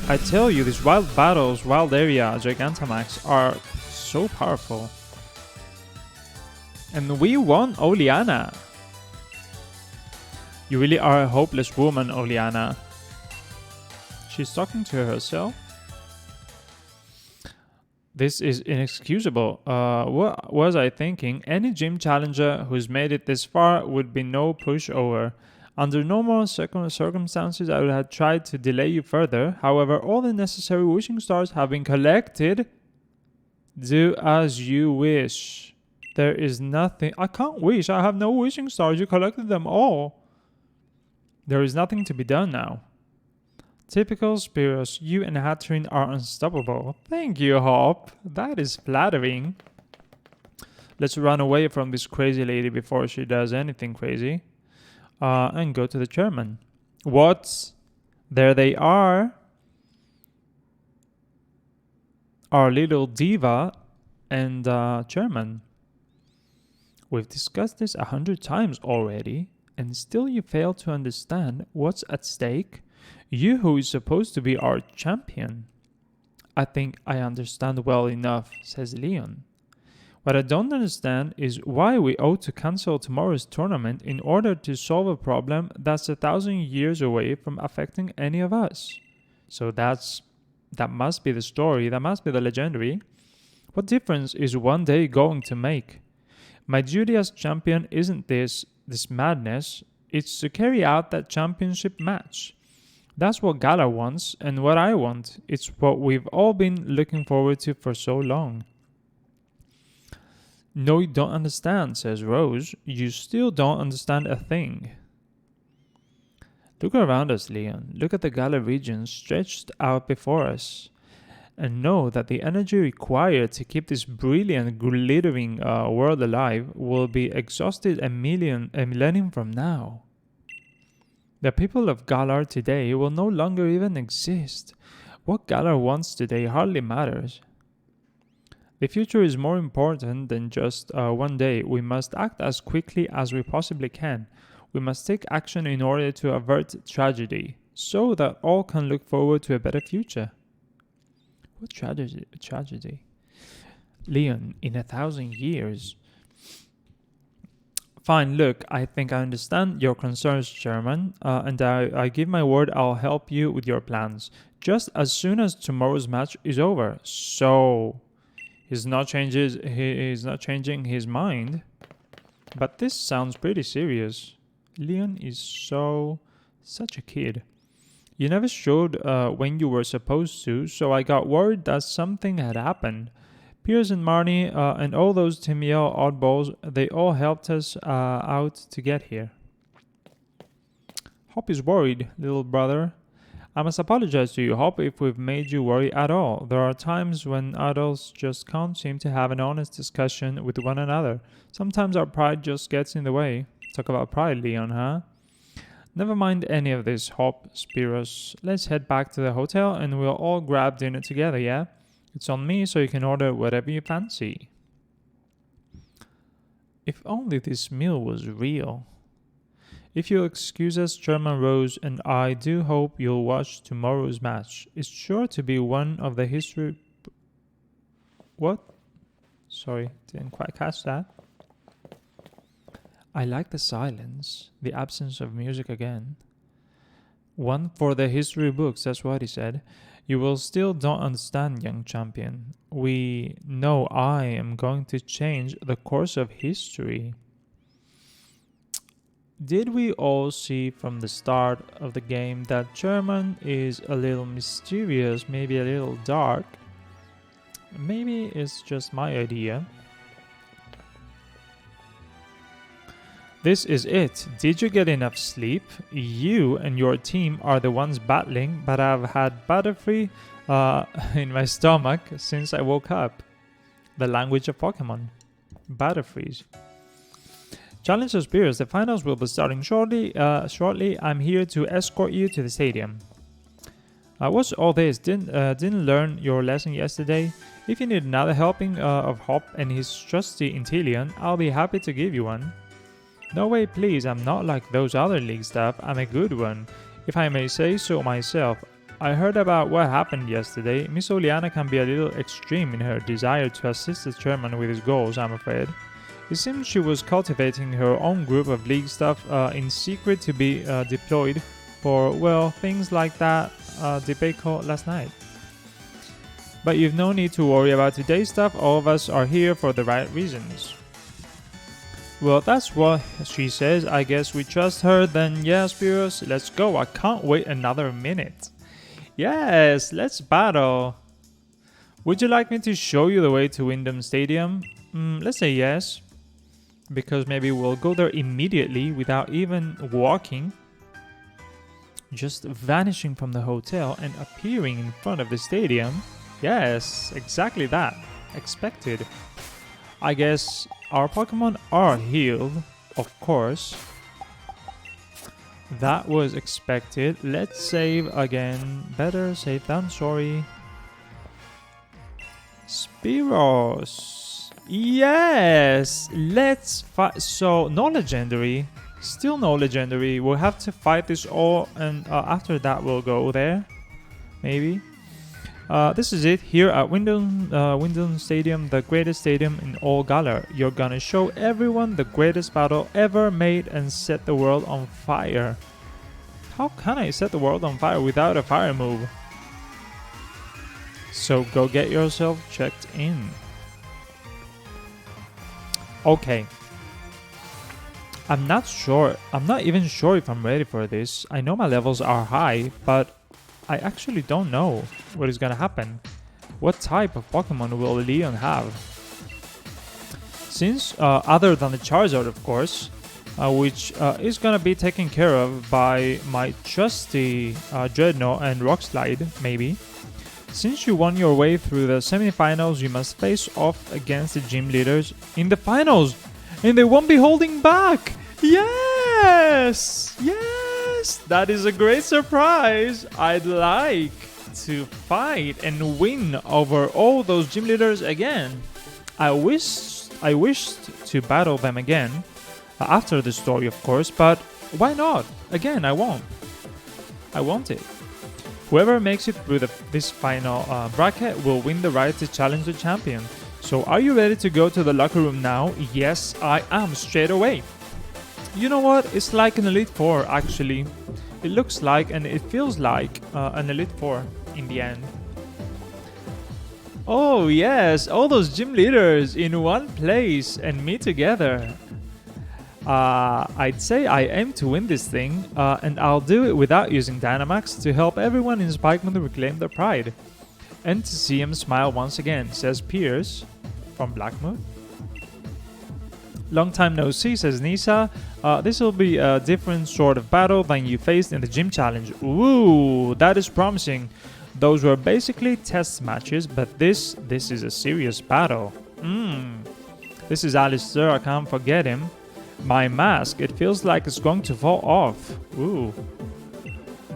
I tell you, these wild battles, wild area Gigantamax are so powerful. And we won, Oleana. You really are a hopeless woman, Oleana. She's talking to herself. This is inexcusable. What was I thinking? Any gym challenger who's made it this far would be no pushover. Under normal circumstances, I would have tried to delay you further. However, all the necessary wishing stars have been collected. Do as you wish. There is nothing. I can't wish. I have no wishing stars. You collected them all. There is nothing to be done now. Typical Spiros, you and Hatterene are unstoppable. Thank you, Hop. That is flattering. Let's run away from this crazy lady before she does anything crazy. And go to the chairman. What? There they are. Our little diva and chairman. We've discussed this 100 times already, and still you fail to understand what's at stake? You who is supposed to be our champion. I think I understand well enough, says Leon. What I don't understand is why we ought to cancel tomorrow's tournament in order to solve a problem that's 1,000 years away from affecting any of us. So that must be the story, that must be the legendary. What difference is one day going to make? My duty as champion isn't this madness, it's to carry out that championship match. That's what Galar wants, and what I want. It's what we've all been looking forward to for so long. No, you don't understand, says Rose. You still don't understand a thing. Look around us, Leon. Look at the Galar region stretched out before us. And know that the energy required to keep this brilliant, glittering world alive will be exhausted a millennium from now. The people of Galar today will no longer even exist. What Galar wants today hardly matters. The future is more important than just one day. We must act as quickly as we possibly can. We must take action in order to avert tragedy, so that all can look forward to a better future. What tragedy? Leon, in 1,000 years. Fine, look, I think I understand your concerns, Chairman, and I give my word I'll help you with your plans, just as soon as tomorrow's match is over. So, he's not changing his mind, but this sounds pretty serious. Leon is such a kid. You never showed when you were supposed to, so I got worried that something had happened. Piers and Marnie and all those Timiel oddballs, they all helped us out to get here. Hop is worried, little brother. I must apologize to you, Hop, if we've made you worry at all. There are times when adults just can't seem to have an honest discussion with one another. Sometimes our pride just gets in the way. Talk about pride, Leon, huh? Never mind any of this, Hop, Spiros. Let's head back to the hotel and we'll all grab dinner together, yeah? It's on me, so you can order whatever you fancy. If only this meal was real. If you'll excuse us, Chairman Rose, and I do hope you'll watch tomorrow's match. It's sure to be one of the history... What? Sorry, didn't quite catch that. I like the silence, the absence of music again. One for the history books, that's what he said. You will still don't understand, young champion. We know I am going to change the course of history. Did we all see from the start of the game that Chairman is a little mysterious, maybe a little dark? Maybe it's just my idea. This is it. Did you get enough sleep? You and your team are the ones battling, but I've had Butterfree in my stomach since I woke up. The language of Pokemon. Butterfrees. Challenger Spears, the finals will be starting shortly. I'm here to escort you to the stadium. What's all this? Didn't learn your lesson yesterday? If you need another helping of Hop and his trusty Inteleon, I'll be happy to give you one. No way, please, I'm not like those other league staff, I'm a good one, if I may say so myself. I heard about what happened yesterday. Miss Oleana can be a little extreme in her desire to assist the chairman with his goals, I'm afraid. It seems she was cultivating her own group of league staff in secret to be deployed for, well, things like that debate last night. But you've no need to worry about today's stuff. All of us are here for the right reasons. Well, that's what she says. I guess we trust her. Then yeah, Spiros, let's go. I can't wait another minute. Yes, let's battle. Would you like me to show you the way to Wyndham Stadium? Let's say yes. Because maybe we'll go there immediately without even walking. Just vanishing from the hotel and appearing in front of the stadium. Yes, exactly that. Expected. I guess our Pokemon are healed, of course. That was expected. Let's save again. Better save than sorry. Spiros. Yes! Let's fight. So, no legendary. Still no legendary. We'll have to fight this all, and after that we'll go there. Maybe. This is it here at Wyndham Stadium, the greatest stadium in all Galar. You're gonna show everyone the greatest battle ever made and set the world on fire. How can I set the world on fire without a fire move? So go get yourself checked in. Okay. I'm not even sure if I'm ready for this. I know my levels are high, but I actually don't know what is gonna happen. What type of Pokemon will Leon have? Since, other than the Charizard, of course, which is gonna be taken care of by my trusty Dreadnought and Rockslide, maybe. Since you won your way through the semifinals, you must face off against the gym leaders in the finals, and they won't be holding back. Yes! Yes! That is a great surprise. I'd like to fight and win over all those gym leaders again. I wished to battle them again after the story, of course, but why not? Again, I won't. I want it. Whoever makes it through this final bracket will win the right to challenge the champion. So are you ready to go to the locker room now? Yes, I am, straight away. You know what? It's like an Elite Four, actually. It looks like and it feels like an Elite Four in the end. Oh yes, all those gym leaders in one place and me together. I'd say I aim to win this thing, and I'll do it without using Dynamax to help everyone in Spikemuth reclaim their pride. And to see him smile once again, says Pierce from Blackmoon. Long time no see, says Nisa. This will be a different sort of battle than you faced in the gym challenge. Ooh, that is promising. Those were basically test matches, but this is a serious battle. This is Alistair, I can't forget him. My mask, it feels like it's going to fall off. Ooh.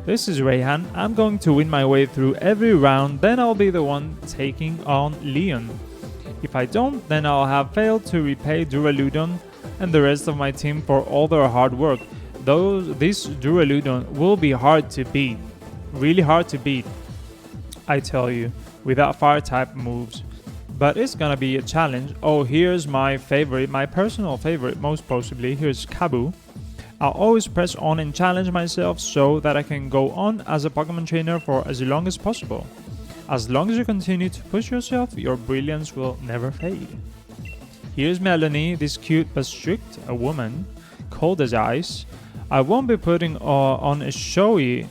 This is Raihan. I'm going to win my way through every round, then I'll be the one taking on Leon. If I don't, then I'll have failed to repay Duraludon and the rest of my team for all their hard work. This Duraludon will be hard to beat. Really hard to beat, I tell you, without fire type moves. But it's gonna be a challenge. Oh, here's my favorite, my personal favorite, most possibly. Here's Kabu. I'll always press on and challenge myself so that I can go on as a Pokemon trainer for as long as possible. As long as you continue to push yourself, your brilliance will never fade. Here's Melanie, this cute but strict a woman, cold as ice. I won't be putting on a showy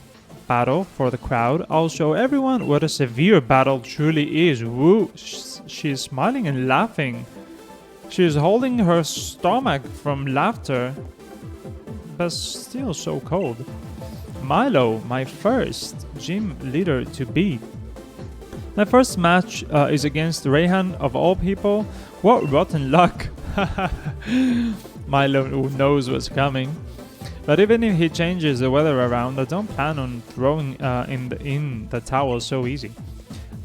battle for the crowd. I'll show everyone what a severe battle truly is. Woo! She's smiling and laughing. She's holding her stomach from laughter, but still so cold. Milo, my first gym leader to beat. My first match is against Raihan of all people. What rotten luck! Milo knows what's coming. But even if he changes the weather around, I don't plan on throwing in the towel so easy.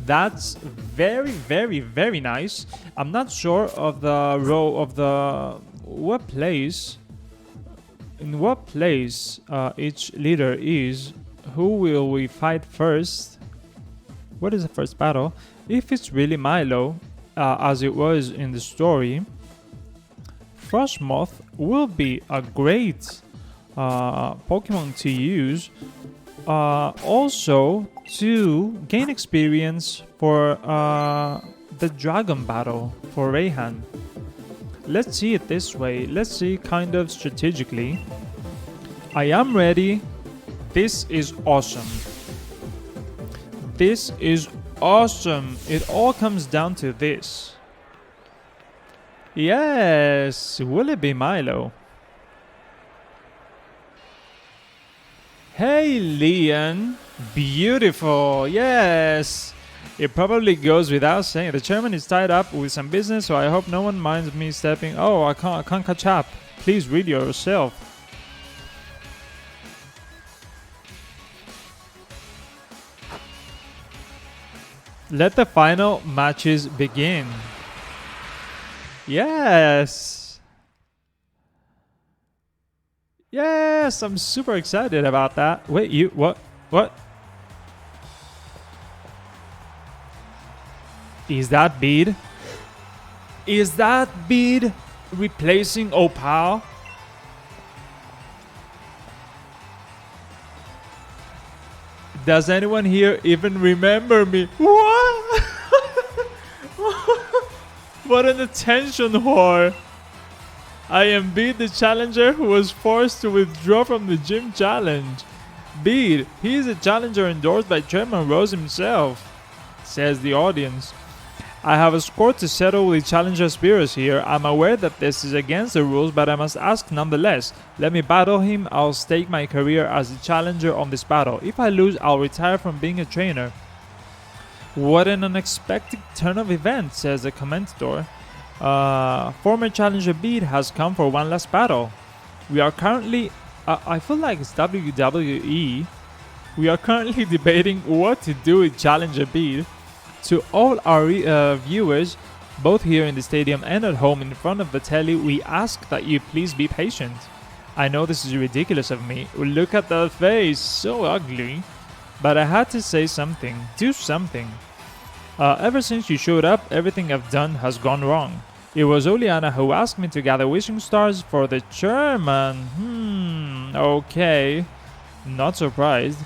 That's very, very, very nice. I'm not sure of the row of the in what place each leader is. Who will we fight first? What is the first battle? If it's really Milo, as it was in the story, Frostmoth will be a great Pokemon to use. Also to gain experience for the dragon battle for Rayhan. Let's see it this way. Let's see kind of strategically. I am ready. This is awesome. This is awesome. It all comes down to this. Yes, will it be Milo? Hey, Leon. Beautiful. Yes. It probably goes without saying. The chairman is tied up with some business, so I hope no one minds me stepping. Oh, I can't catch up. Please read yourself. Let the final matches begin. Yes. Yes, I'm super excited about that. Wait, you what? What? Is that Bede? Is that Bede replacing Opal? Does anyone here even remember me? What? What an attention whore. I am Bede, the challenger who was forced to withdraw from the gym challenge. Bede, he is a challenger endorsed by Chairman Rose himself, says the audience. I have a score to settle with Challenger Spiros here. I'm aware that this is against the rules, but I must ask nonetheless. Let me battle him. I'll stake my career as a challenger on this battle. If I lose, I'll retire from being a trainer. What an unexpected turn of events, says the commentator. Former challenger Bede has come for one last battle. We are currently... I feel like it's WWE. We are currently debating what to do with challenger Bede. To all our viewers, both here in the stadium and at home in front of the telly, we ask that you please be patient. I know this is ridiculous of me. Look at that face, so ugly. But I had to say something, do something. Ever since you showed up, everything I've done has gone wrong. It was Oliana who asked me to gather wishing stars for the chairman. Okay. Not surprised.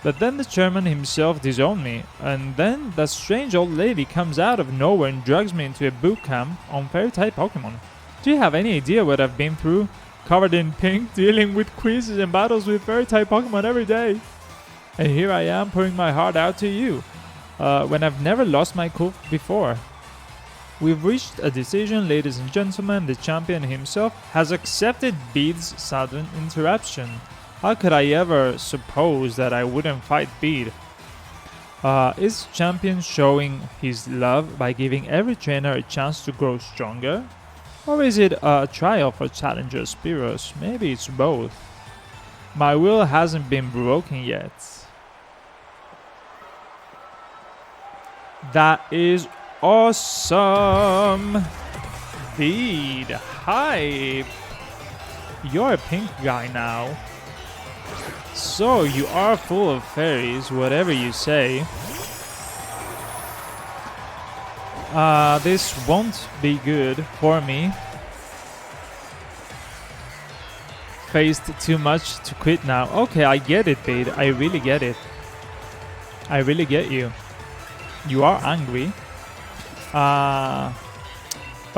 But then the chairman himself disowned me, and then that strange old lady comes out of nowhere and drags me into a boot camp on fairy-type Pokemon. Do you have any idea what I've been through? Covered in pink, dealing with quizzes and battles with fairy-type Pokemon every day. And here I am pouring my heart out to you, when I've never lost my cool before. We've reached a decision, ladies and gentlemen. The champion himself has accepted Bede's sudden interruption. How could I ever suppose that I wouldn't fight Bede? Is champion showing his love by giving every trainer a chance to grow stronger? Or is it a trial for Challenger Spiros? Maybe it's both. My will hasn't been broken yet. That is awesome! Bede, hype! You're a pink guy now. So, you are full of fairies, whatever you say. This won't be good for me. Faced too much to quit now. Okay, I get it, Bede. I really get it. I really get you. You are angry. But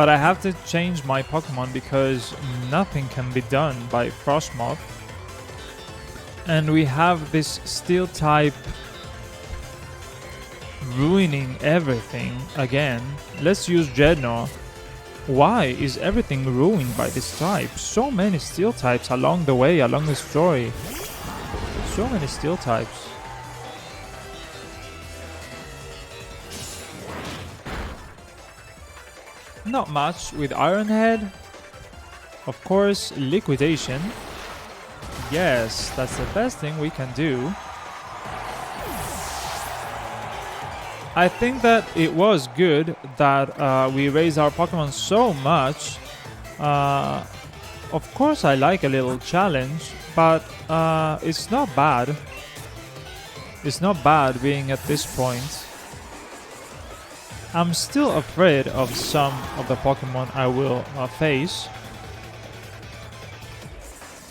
I have to change my Pokemon because nothing can be done by Frostmoth. And we have this steel type ruining everything again. Let's use Dreadnought. Why is everything ruined by this type? So many steel types along the way, along the story. So many steel types. Not much with Ironhead. Of course, Liquidation. Yes, that's the best thing we can do. I think that it was good that we raised our Pokemon so much. Of course I like a little challenge, but it's not bad. It's not bad being at this point. I'm still afraid of some of the Pokemon I will face.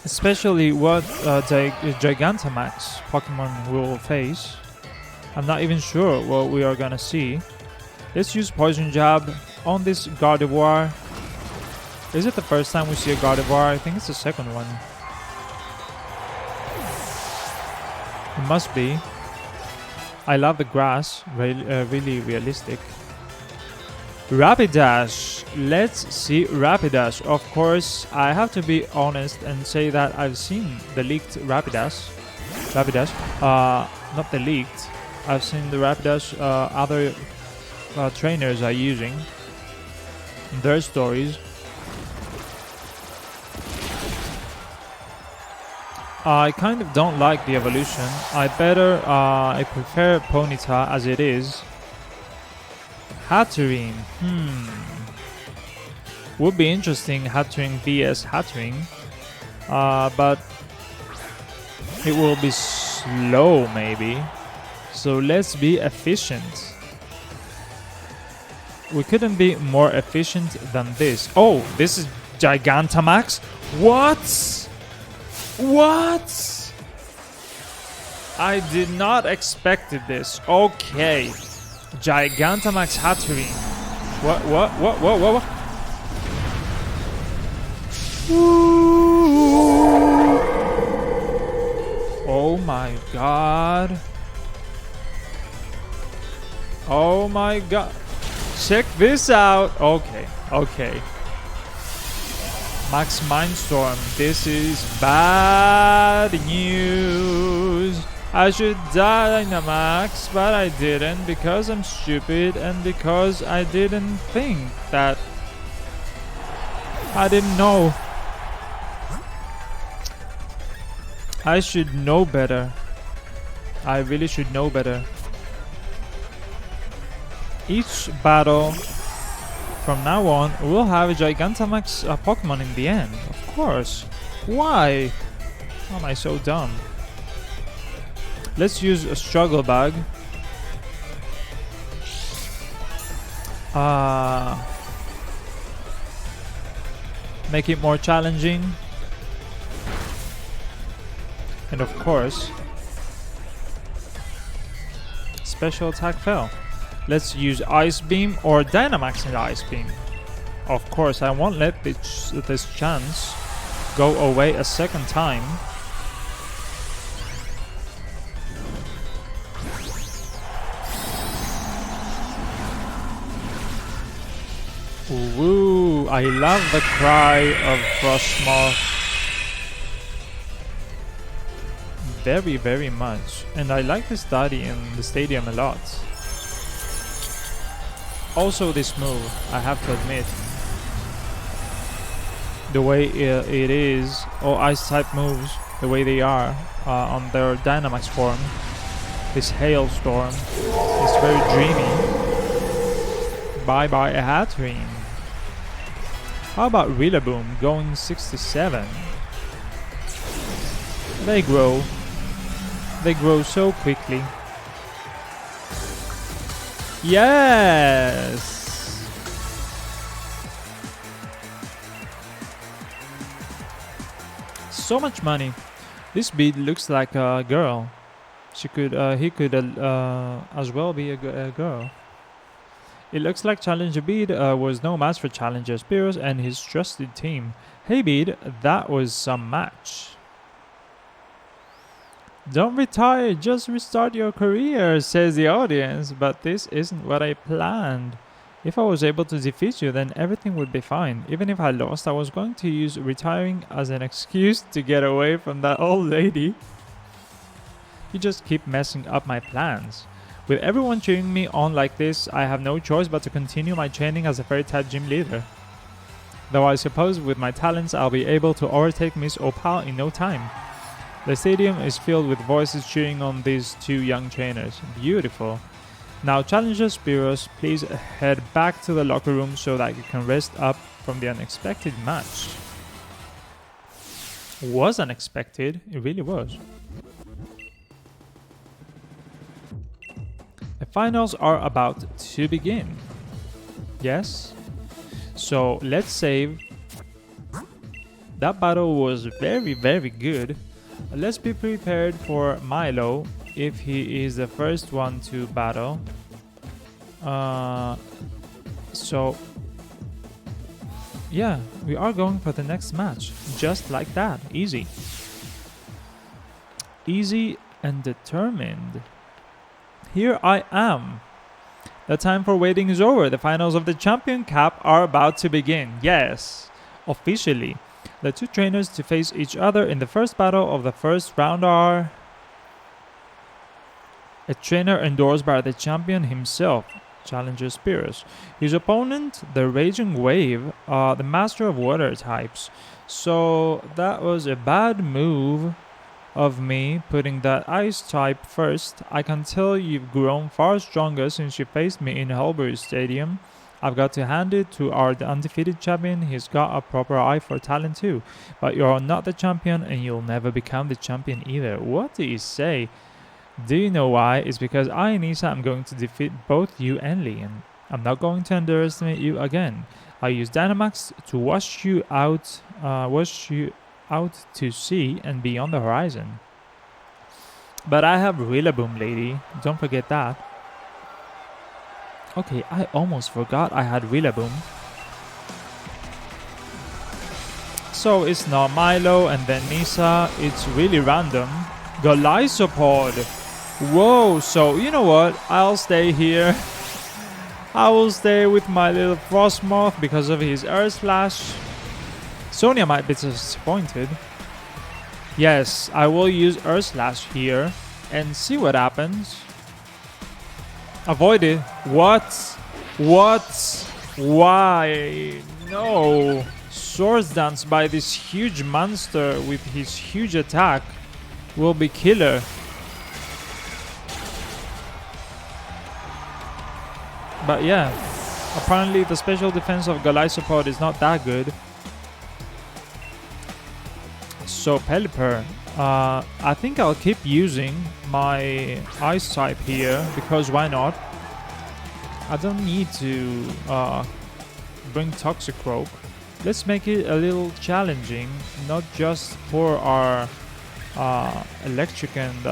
Especially what Gigantamax Pokemon will face. I'm not even sure what we are gonna see. Let's use Poison Jab on this Gardevoir. Is it the first time we see a Gardevoir? I think it's the second one. It must be. I love the grass, really realistic. Rapidash. Let's see Rapidash. Of course, I have to be honest and say that I've seen the leaked Rapidash. Not the leaked. I've seen the Rapidash other trainers are using their stories. I kind of don't like the evolution. I prefer Ponyta as it is. Hatterene. Would be interesting Hatterene vs Hatterene. But it will be slow maybe. So let's be efficient. We couldn't be more efficient than this. Oh, this is Gigantamax? What? What? I did not expect this. Okay. Gigantamax Hatterene. What? Ooh. Oh my god. Oh my god. Check this out. Okay. Max Mindstorm. This is bad news. I should Dynamax, but I didn't because I'm stupid and because I didn't think that. I didn't know. I should know better. I really should know better. Each battle from now on we'll have a Gigantamax Pokemon in the end. Of course. Why? How am I so dumb? Let's use a Struggle Bug. Make it more challenging. And of course, special attack fell. Let's use Ice Beam or Dynamax in Ice Beam. Of course, I won't let this chance go away a second time. Ooh, I love the cry of Frostmoth. Very, very much. And I like this study in the stadium a lot. Also this move, I have to admit. The way it is, or ice type moves, the way they are on their Dynamax form. This Hailstorm is very dreamy. Bye bye Hatterene. How about Rillaboom going 67? They grow so quickly. Yes! So much money. This bead looks like a girl. He could as well be a girl. It looks like Challenger Bead was no match for Challenger Spearows and his trusted team. Hey Bead, that was some match. Don't retire, just restart your career, says the audience, but this isn't what I planned. If I was able to defeat you, then everything would be fine. Even if I lost, I was going to use retiring as an excuse to get away from that old lady. You just keep messing up my plans. With everyone cheering me on like this, I have no choice but to continue my training as a fairy-type gym leader. Though I suppose with my talents I'll be able to overtake Miss Opal in no time. The stadium is filled with voices cheering on these two young trainers. Beautiful. Now Challenger Spearows, please head back to the locker room so that you can rest up from the unexpected match. Was unexpected, it really was. The finals are about to begin. Yes? So let's save That battle was very, very good. Let's be prepared for Milo if he is the first one to battle. So yeah, we are going for the next match. Just like that. Easy. Easy and determined. Here I am. The time for waiting is over. The finals of the Champion Cup are about to begin. Yes, officially. The two trainers to face each other in the first battle of the first round are a trainer endorsed by the champion himself, Challenger Spears. His opponent, the Raging Wave, the master of water types. So that was a bad move of me putting that ice type first. I can tell you've grown far stronger since you faced me in Hellbury Stadium. I've got to hand it to our undefeated champion. He's got a proper eye for talent too. But you're not the champion and you'll never become the champion either. What do you say? Do you know why? It's because I, Nisa, am going to defeat both you and Leon. I'm not going to underestimate you again. I'll use Dynamax to wash you out to sea and beyond the horizon. But I have Rillaboom, lady. Don't forget that. Okay, I almost forgot I had Rillaboom. So it's not Milo and then Nisa. It's really random. Golisopod. Whoa, so you know what? I'll stay here. I will stay with my little Frostmoth because of his Earth Slash. Sonia might be disappointed. Yes, I will use Earth Slash here and see what happens. Avoid it. What? Why? No. Swords Dance by this huge monster with his huge attack will be killer. But yeah, apparently the special defense of Golisopod is not that good. So Pelipper, I think I'll keep using my Ice type here because why not? I don't need to bring Toxicroak. Let's make it a little challenging, not just for our electric and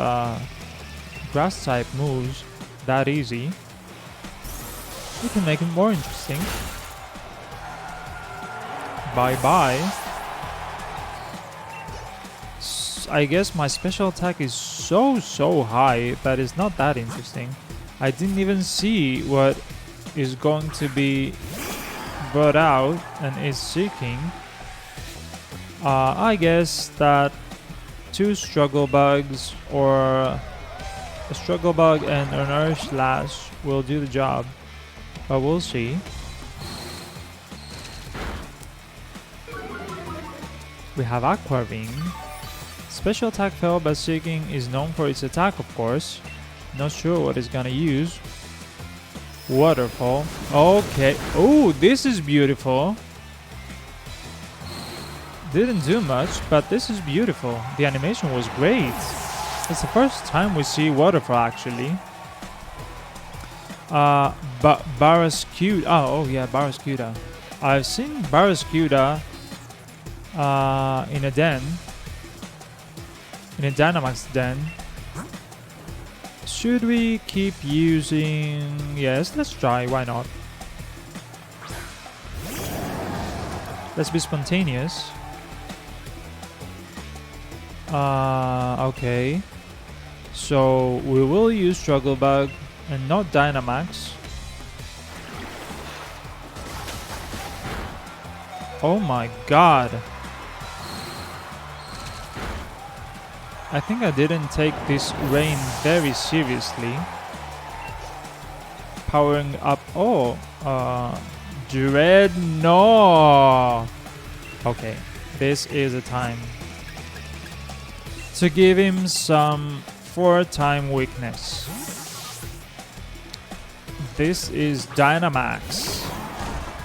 grass type moves that easy. We can make it more interesting. Bye bye. I guess my special attack is so high that it's not that interesting. I didn't even see what is going to be brought out and is seeking. I guess that 2 Struggle Bugs or a Struggle Bug and an Earth Slash will do the job. But we'll see. We have Aqua Ring. Special attack followed by Seeking is known for its attack, of course. Not sure what it's gonna use. Waterfall. Okay. Oh, this is beautiful. Didn't do much, but this is beautiful. The animation was great. It's the first time we see Waterfall actually. Barraskewda. Oh yeah, Barraskewda. I've seen Barraskewda in a den. In a Dynamax den. Should we keep using... Yes, let's try. Why not? Let's be spontaneous. Okay. So we will use Struggle Bug and not Dynamax. Oh my god. I think I didn't take this rain very seriously. Powering up. Oh, Dreadnought. Okay, this is a time to give him some 4-time weakness. This is Dynamax.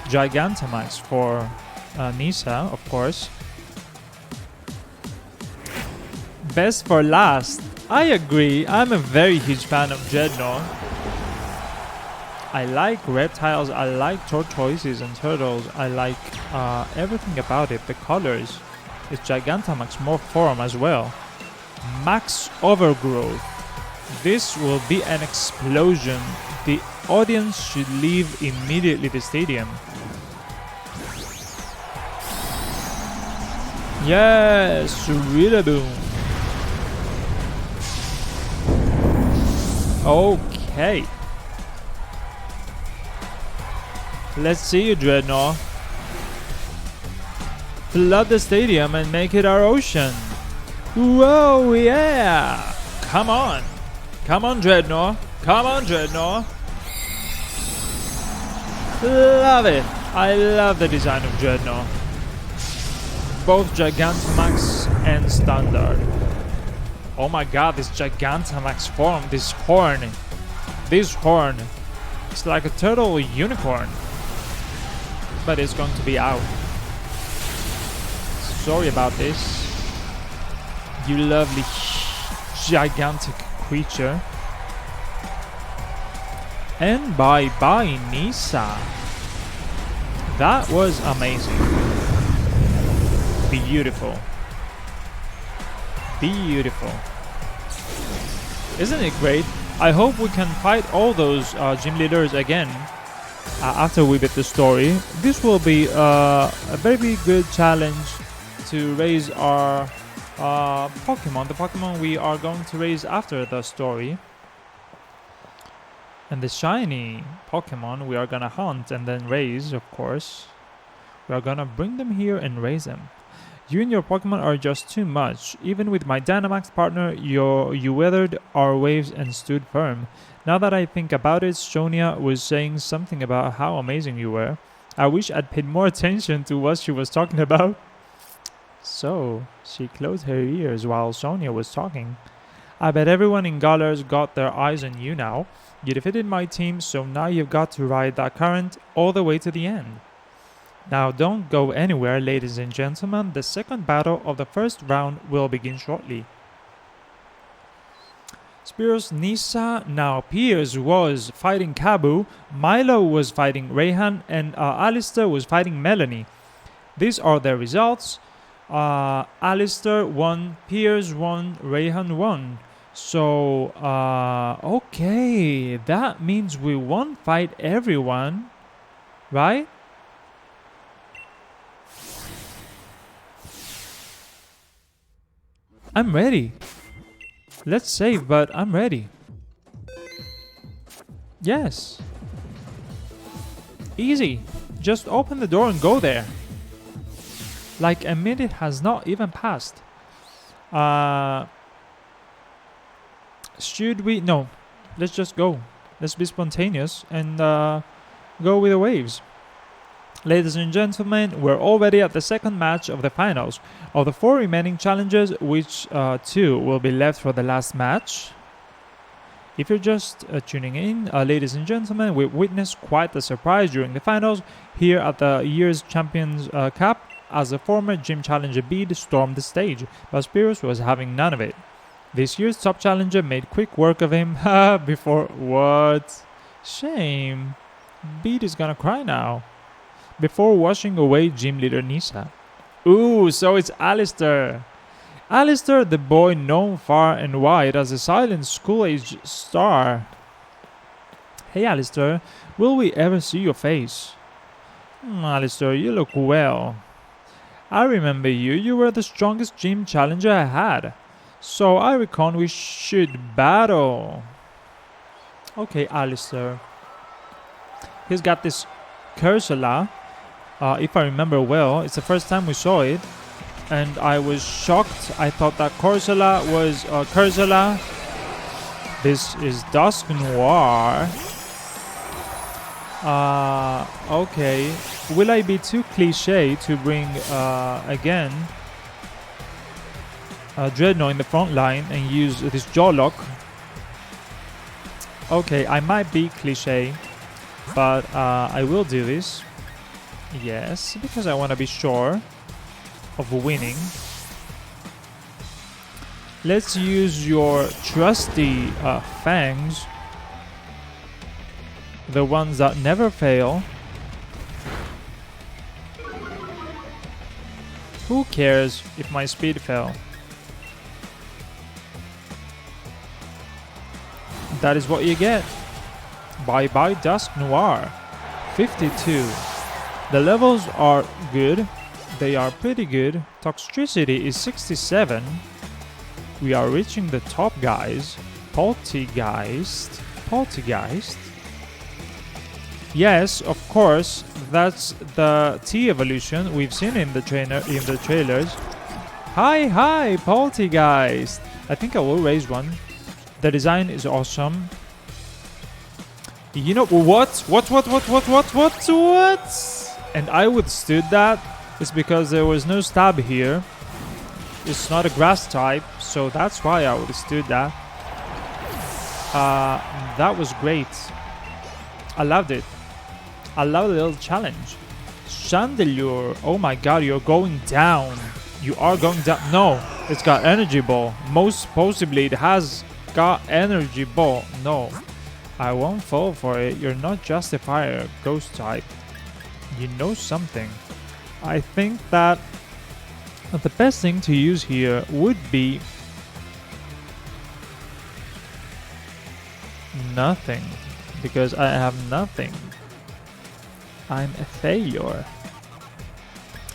Gigantamax for Nisa, of course. Best for last. I agree. I'm a very huge fan of Dreadnought. I like reptiles, I like tortoises and turtles. I like everything about it. The colors. is Gigantamax Morph form as well. Max Overgrowth. This will be an explosion. The audience should leave immediately the stadium. Yes, Rillaboom. Okay. Let's see you, Dreadnought. Flood the stadium and make it our ocean. Whoa, yeah! Come on. Come on, Dreadnought. Come on, Dreadnought. Love it. I love the design of Dreadnought. Both Gigantamax and Standard. Oh my god, this Gigantamax form, this horn. This horn. It's like a turtle unicorn. But it's going to be out. Sorry about this. You lovely gigantic creature. And bye-bye, Nissa. That was amazing. Beautiful. Beautiful. Isn't it great? I hope we can fight all those gym leaders again after we beat the story. This will be a very good challenge to raise our Pokemon. The Pokemon we are going to raise after the story. And the shiny Pokemon we are gonna hunt and then raise, of course. We are gonna bring them here and raise them. You and your Pokemon are just too much. Even with my Dynamax partner, you weathered our waves and stood firm. Now that I think about it, Sonia was saying something about how amazing you were. I wish I'd paid more attention to what she was talking about. So, she closed her ears while Sonia was talking. I bet everyone in Galar's got their eyes on you now. You defeated my team, so now you've got to ride that current all the way to the end. Now don't go anywhere, ladies and gentlemen. The second battle of the first round will begin shortly. Spearows Nissa. Now Piers was fighting Kabu, Milo was fighting Raihan, and Alistair was fighting Melanie. These are the results. Alistair won, Piers won, Raihan won. So, okay, that means we won't fight everyone, right? I'm ready. Let's save, but I'm ready. Yes. Easy. Just open the door and go there. Like a minute has not even passed. Should we? No. Let's just go. Let's be spontaneous and go with the waves. Ladies and gentlemen, we're already at the second match of the finals. Of the 4 remaining challenges, which 2 will be left for the last match. If you're just tuning in, ladies and gentlemen, we witnessed quite a surprise during the finals here at the year's Champions Cup, as the former Gym Challenger Bede stormed the stage, but Spearows was having none of it. This year's top challenger made quick work of him before... What? Shame. Bede is gonna cry now. Before washing away Gym Leader Nissa. Ooh, so it's Alistair. Alistair, the boy known far and wide as a silent school-age star. Hey Alistair, will we ever see your face? Alistair, you look well. I remember you. You were the strongest gym challenger I had. So I reckon we should battle. Okay, Alistair. He's got this Cursula. If I remember well, it's the first time we saw it. And I was shocked. I thought that Cursula was Cursula. This is Dusk Noir. Okay. Will I be too cliche to bring again Dreadnought in the front line and use this jaw lock? Okay, I might be cliche, but I will do this. Yes, because I want to be sure of winning. Let's use your trusty fangs, the ones that never fail. Who cares if my speed fell? That is what you get. Bye bye Dusk Noir. 52. The levels are good. They are pretty good. Toxicity is 67. We are reaching the top, guys. Poltergeist. Yes, of course. That's the T evolution we've seen in the trailers. Hi, Poltergeist. I think I will raise one. The design is awesome. You know what? And I withstood that. It's because there was no stab here. It's not a grass type, so that's why I withstood that. That was great. I loved it. I love the little challenge. Chandelure. Oh my god, you're going down. You are going down. No, it's got energy ball. Most possibly it has got energy ball. No, I won't fall for it. You're not Justifier, ghost type. You know something. I think that the best thing to use here would be nothing, because I have nothing. I'm a failure.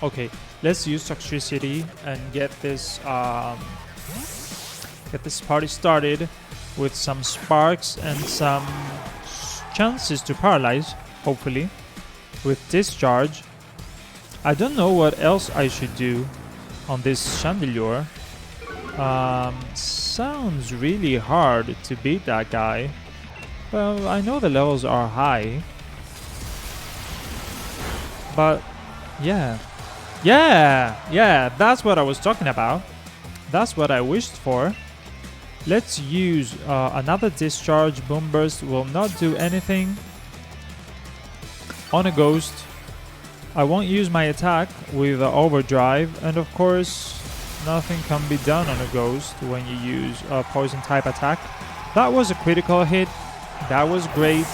Okay, let's use Toxicity and get this party started with some sparks and some chances to paralyze, hopefully, with Discharge. I don't know what else I should do on this Chandelure. Sounds really hard to beat that guy. Well, I know the levels are high. But, yeah, that's what I was talking about. That's what I wished for. Let's use another Discharge. Boom Burst will not do anything on a ghost. I won't use my attack with Overdrive, and of course nothing can be done on a ghost when you use a poison type attack. That was a critical hit. That was great.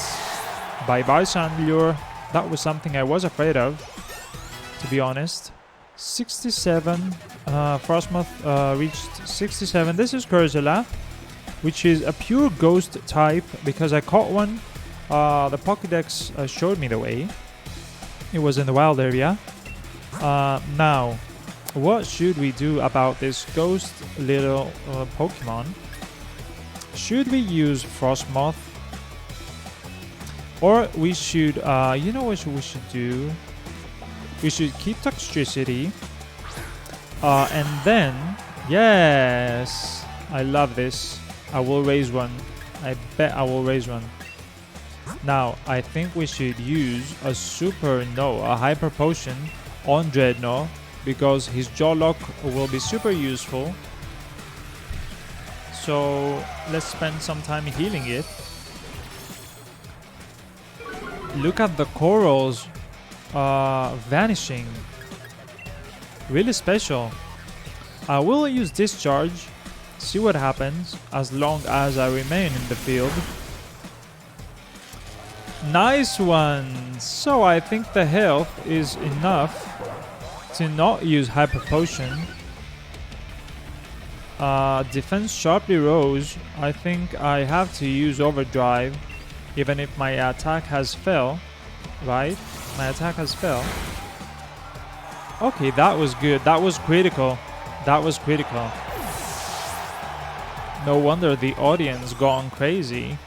Bye bye Chandelure. That was something I was afraid of, to be honest. 67. Frostmoth reached 67. This is Cursula, which is a pure ghost type because I caught one. The Pokédex showed me the way. It was in the wild area. Now, what should we do about this ghost little Pokemon? Should we use Frostmoth? Or we should, you know what we should do? We should keep Toxicity. And then, yes, I love this. I will raise one. I bet I will raise one. Now, I think we should use a Hyper Potion on Dreadnought because his Jaw Lock will be super useful. So, let's spend some time healing it. Look at the corals vanishing. Really special. I will use Discharge, see what happens as long as I remain in the field. Nice one! So I think the health is enough to not use Hyper Potion. Defense sharply rose. I think I have to use Overdrive even if my attack has fell. Right? My attack has fell. Okay, that was good. That was critical. That was critical. No wonder the audience gone crazy.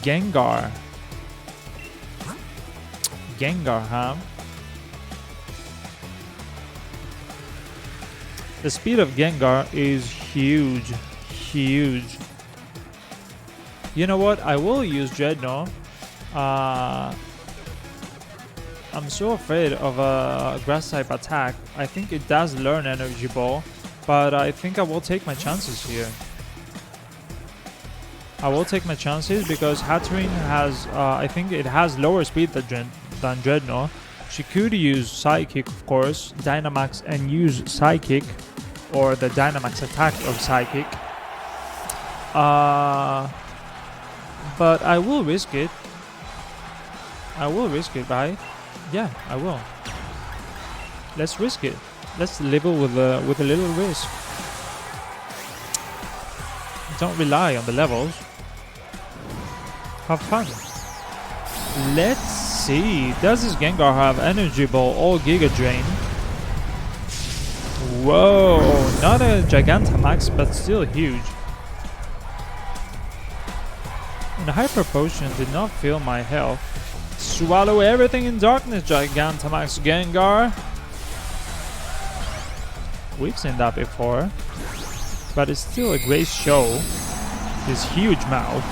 Gengar, huh? The speed of Gengar is huge. You know what? I will use Dreadnought. I'm so afraid of a grass type attack. I think it does learn Energy Ball, but I think I will take my chances here. I will take my chances because Hatterene has, I think it has lower speed than Dreadnought. She could use Psychic, of course, Dynamax and use Psychic, or the Dynamax attack of Psychic. But I will risk it. Right? Yeah, I will. Let's risk it. Let's level with a little risk. Don't rely on the levels. Have fun. Let's see. Does this Gengar have Energy Ball or Giga Drain? Whoa, not a Gigantamax, but still huge. And Hyper Potion did not fill my health. Swallow everything in darkness, Gigantamax Gengar. We've seen that before, but it's still a great show. This huge mouth.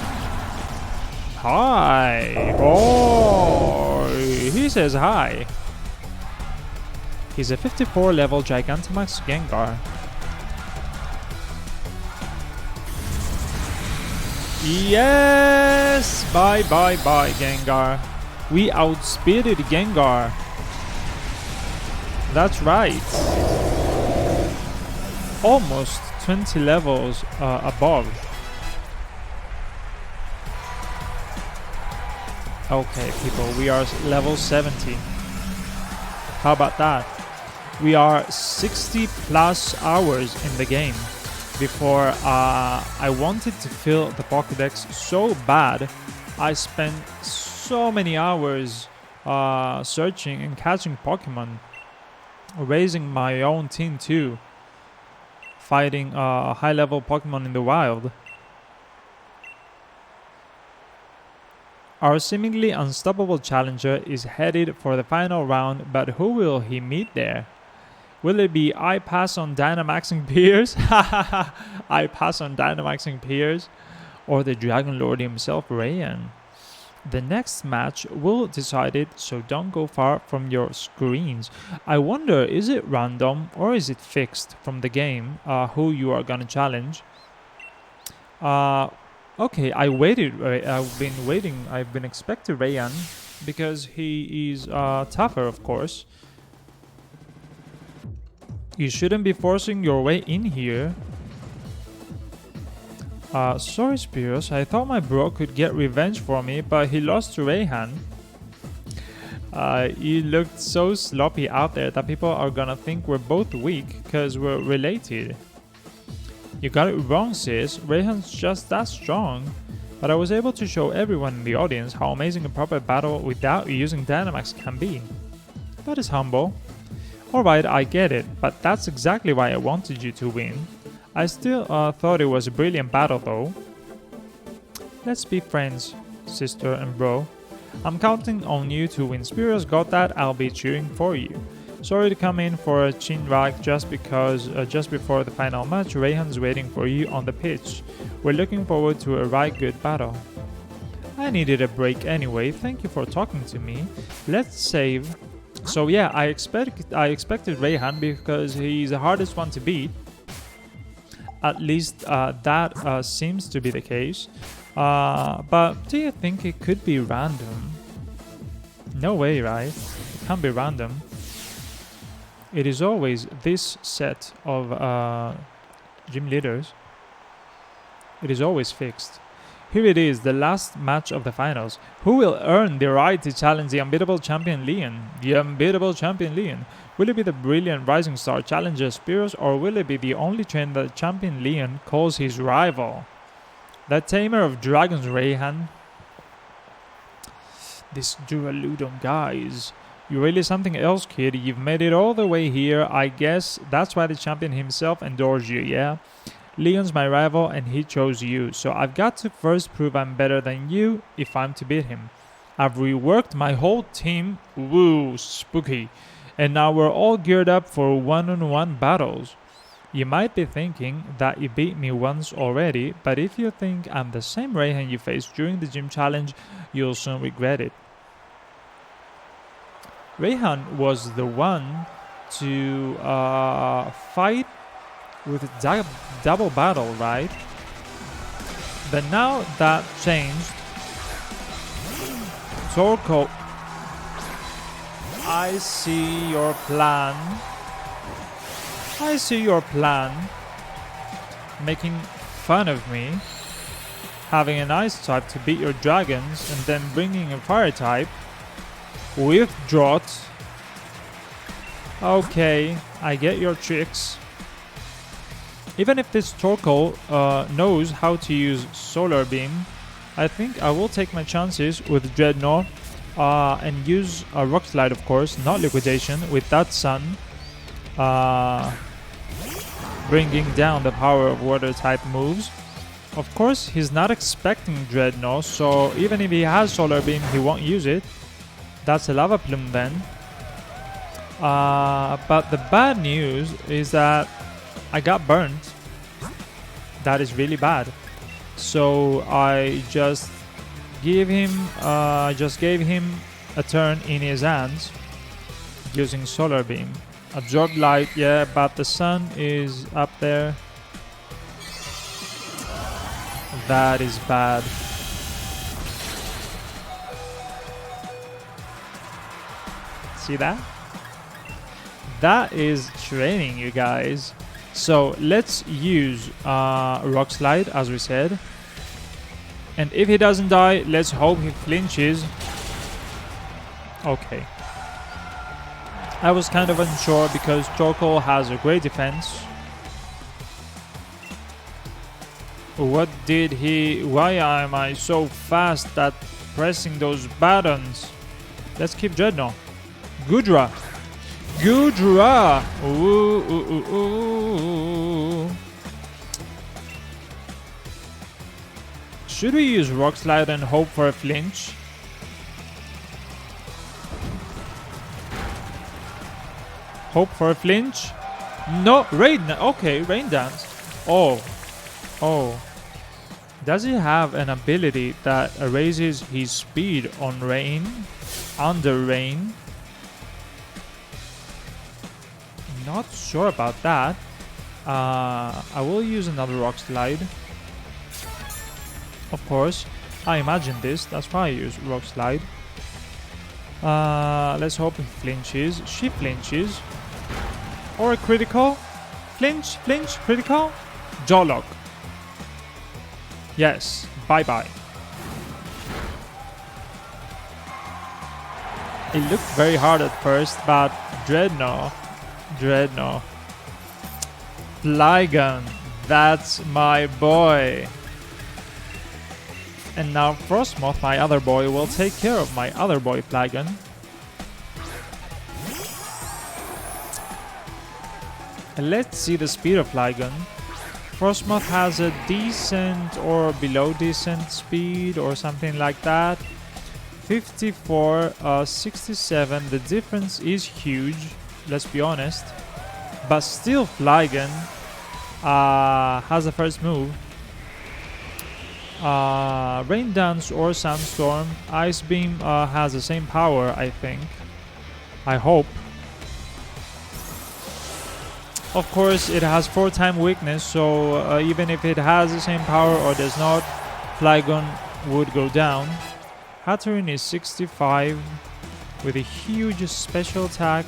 Hi, boy. He says hi. He's a 54 level Gigantamax Gengar. Yes! Bye bye bye Gengar. We outspeeded Gengar. That's right. Almost 20 levels above. Okay people, we are level 70. How about that? We are 60 plus hours in the game before I wanted to fill the Pokédex so bad. I spent so many hours searching and catching Pokemon, raising my own team too, fighting high level Pokemon in the wild. Our seemingly unstoppable challenger is headed for the final round, but who will he meet there? Will it be I pass on Dynamaxing Piers? I pass on Dynamaxing Piers? Or the Dragon Lord himself, Rayan? The next match will decide it, so don't go far from your screens. I wonder, is it random or is it fixed from the game who you are gonna challenge? Okay, I've been waiting. I've been expecting Rayan because he is tougher, of course. You shouldn't be forcing your way in here. Sorry, Spearows. I thought my bro could get revenge for me, but he lost to Raihan. You looked so sloppy out there that people are gonna think we're both weak because we're related. You got it wrong, sis. Raihan's just that strong. But I was able to show everyone in the audience how amazing a proper battle without using Dynamax can be. That is humble. Alright, I get it, but that's exactly why I wanted you to win. I still thought it was a brilliant battle though. Let's be friends, sister and bro. I'm counting on you to win. Spearows got that, I'll be cheering for you. Sorry to come in for a chin wag just because just before the final match, Raihan's waiting for you on the pitch. We're looking forward to a right good battle. I needed a break anyway, thank you for talking to me. Let's save. So yeah, I expected Raihan because he's the hardest one to beat. At least that seems to be the case. But do you think it could be random? No way, right? It can't be random. It is always this set of gym leaders. It is always fixed. Here it is, the last match of the finals. Who will earn the right to challenge the unbeatable champion Leon? The unbeatable champion Leon. Will it be the brilliant rising star challenger Spearows, or will it be the only trainer that champion Leon calls his rival? The tamer of dragons Raihan. This Duraludon, guys. You're really something else, kid. You've made it all the way here. I guess that's why the champion himself endorsed you, yeah? Leon's my rival and he chose you, so I've got to first prove I'm better than you if I'm to beat him. I've reworked my whole team, woo, spooky, and now we're all geared up for one-on-one battles. You might be thinking that you beat me once already, but if you think I'm the same Raihan you faced during the gym challenge, you'll soon regret it. Raihan was the one to fight with double battle, right? But now that changed. Torkoal, I see your plan. I see your plan. Making fun of me. Having an ice type to beat your dragons and then bringing a fire type with Drought. Okay, I get your tricks. Even if this Torkoal knows how to use Solar Beam, I think I will take my chances with Dreadnought and use a Rock Slide, of course, not Liquidation, with that Sun. Bringing down the power of Water type moves. Of course, he's not expecting Dreadnought, so even if he has Solar Beam, he won't use it. That's a Lava Plume then. But the bad news is that I got burnt. That is really bad. So I just gave him a turn in his hands using Solar Beam. Absorb Light, yeah, but the Sun is up there. That is bad. See that? That is training, you guys. So let's use Rock Slide, as we said. And if he doesn't die, let's hope he flinches. Okay. I was kind of unsure because Torkoal has a great defense. What did he... Why am I so fast at pressing those buttons? Let's keep Dreadnought. Goodra. Goodra! Ooh, ooh, ooh, ooh. Should we use Rock Slide and hope for a flinch? Hope for a flinch? No, Rain. Okay, Rain Dance. Oh. Oh. Does he have an ability that raises his speed on Rain? Under Rain? Not sure about that. I will use another Rock Slide. Of course, I imagined this. That's why I use Rock Slide. Let's hope he flinches. She flinches. Or a critical. Flinch, flinch, critical. Jaw lock. Yes. Bye-bye. It looked very hard at first, but Dreadnought. Flygon, that's my boy. And now Frostmoth, my other boy, will take care of my other boy Flygon. Let's see the speed of Flygon. Frostmoth has a decent or below decent speed or something like that. 54, 67, the difference is huge. Let's be honest, but still Flygon has the first move. Rain Dance or Sandstorm. Ice Beam has the same power, I think. I hope. Of course, it has 4-time weakness, so even if it has the same power or does not, Flygon would go down. Hatterene is 65 with a huge special attack.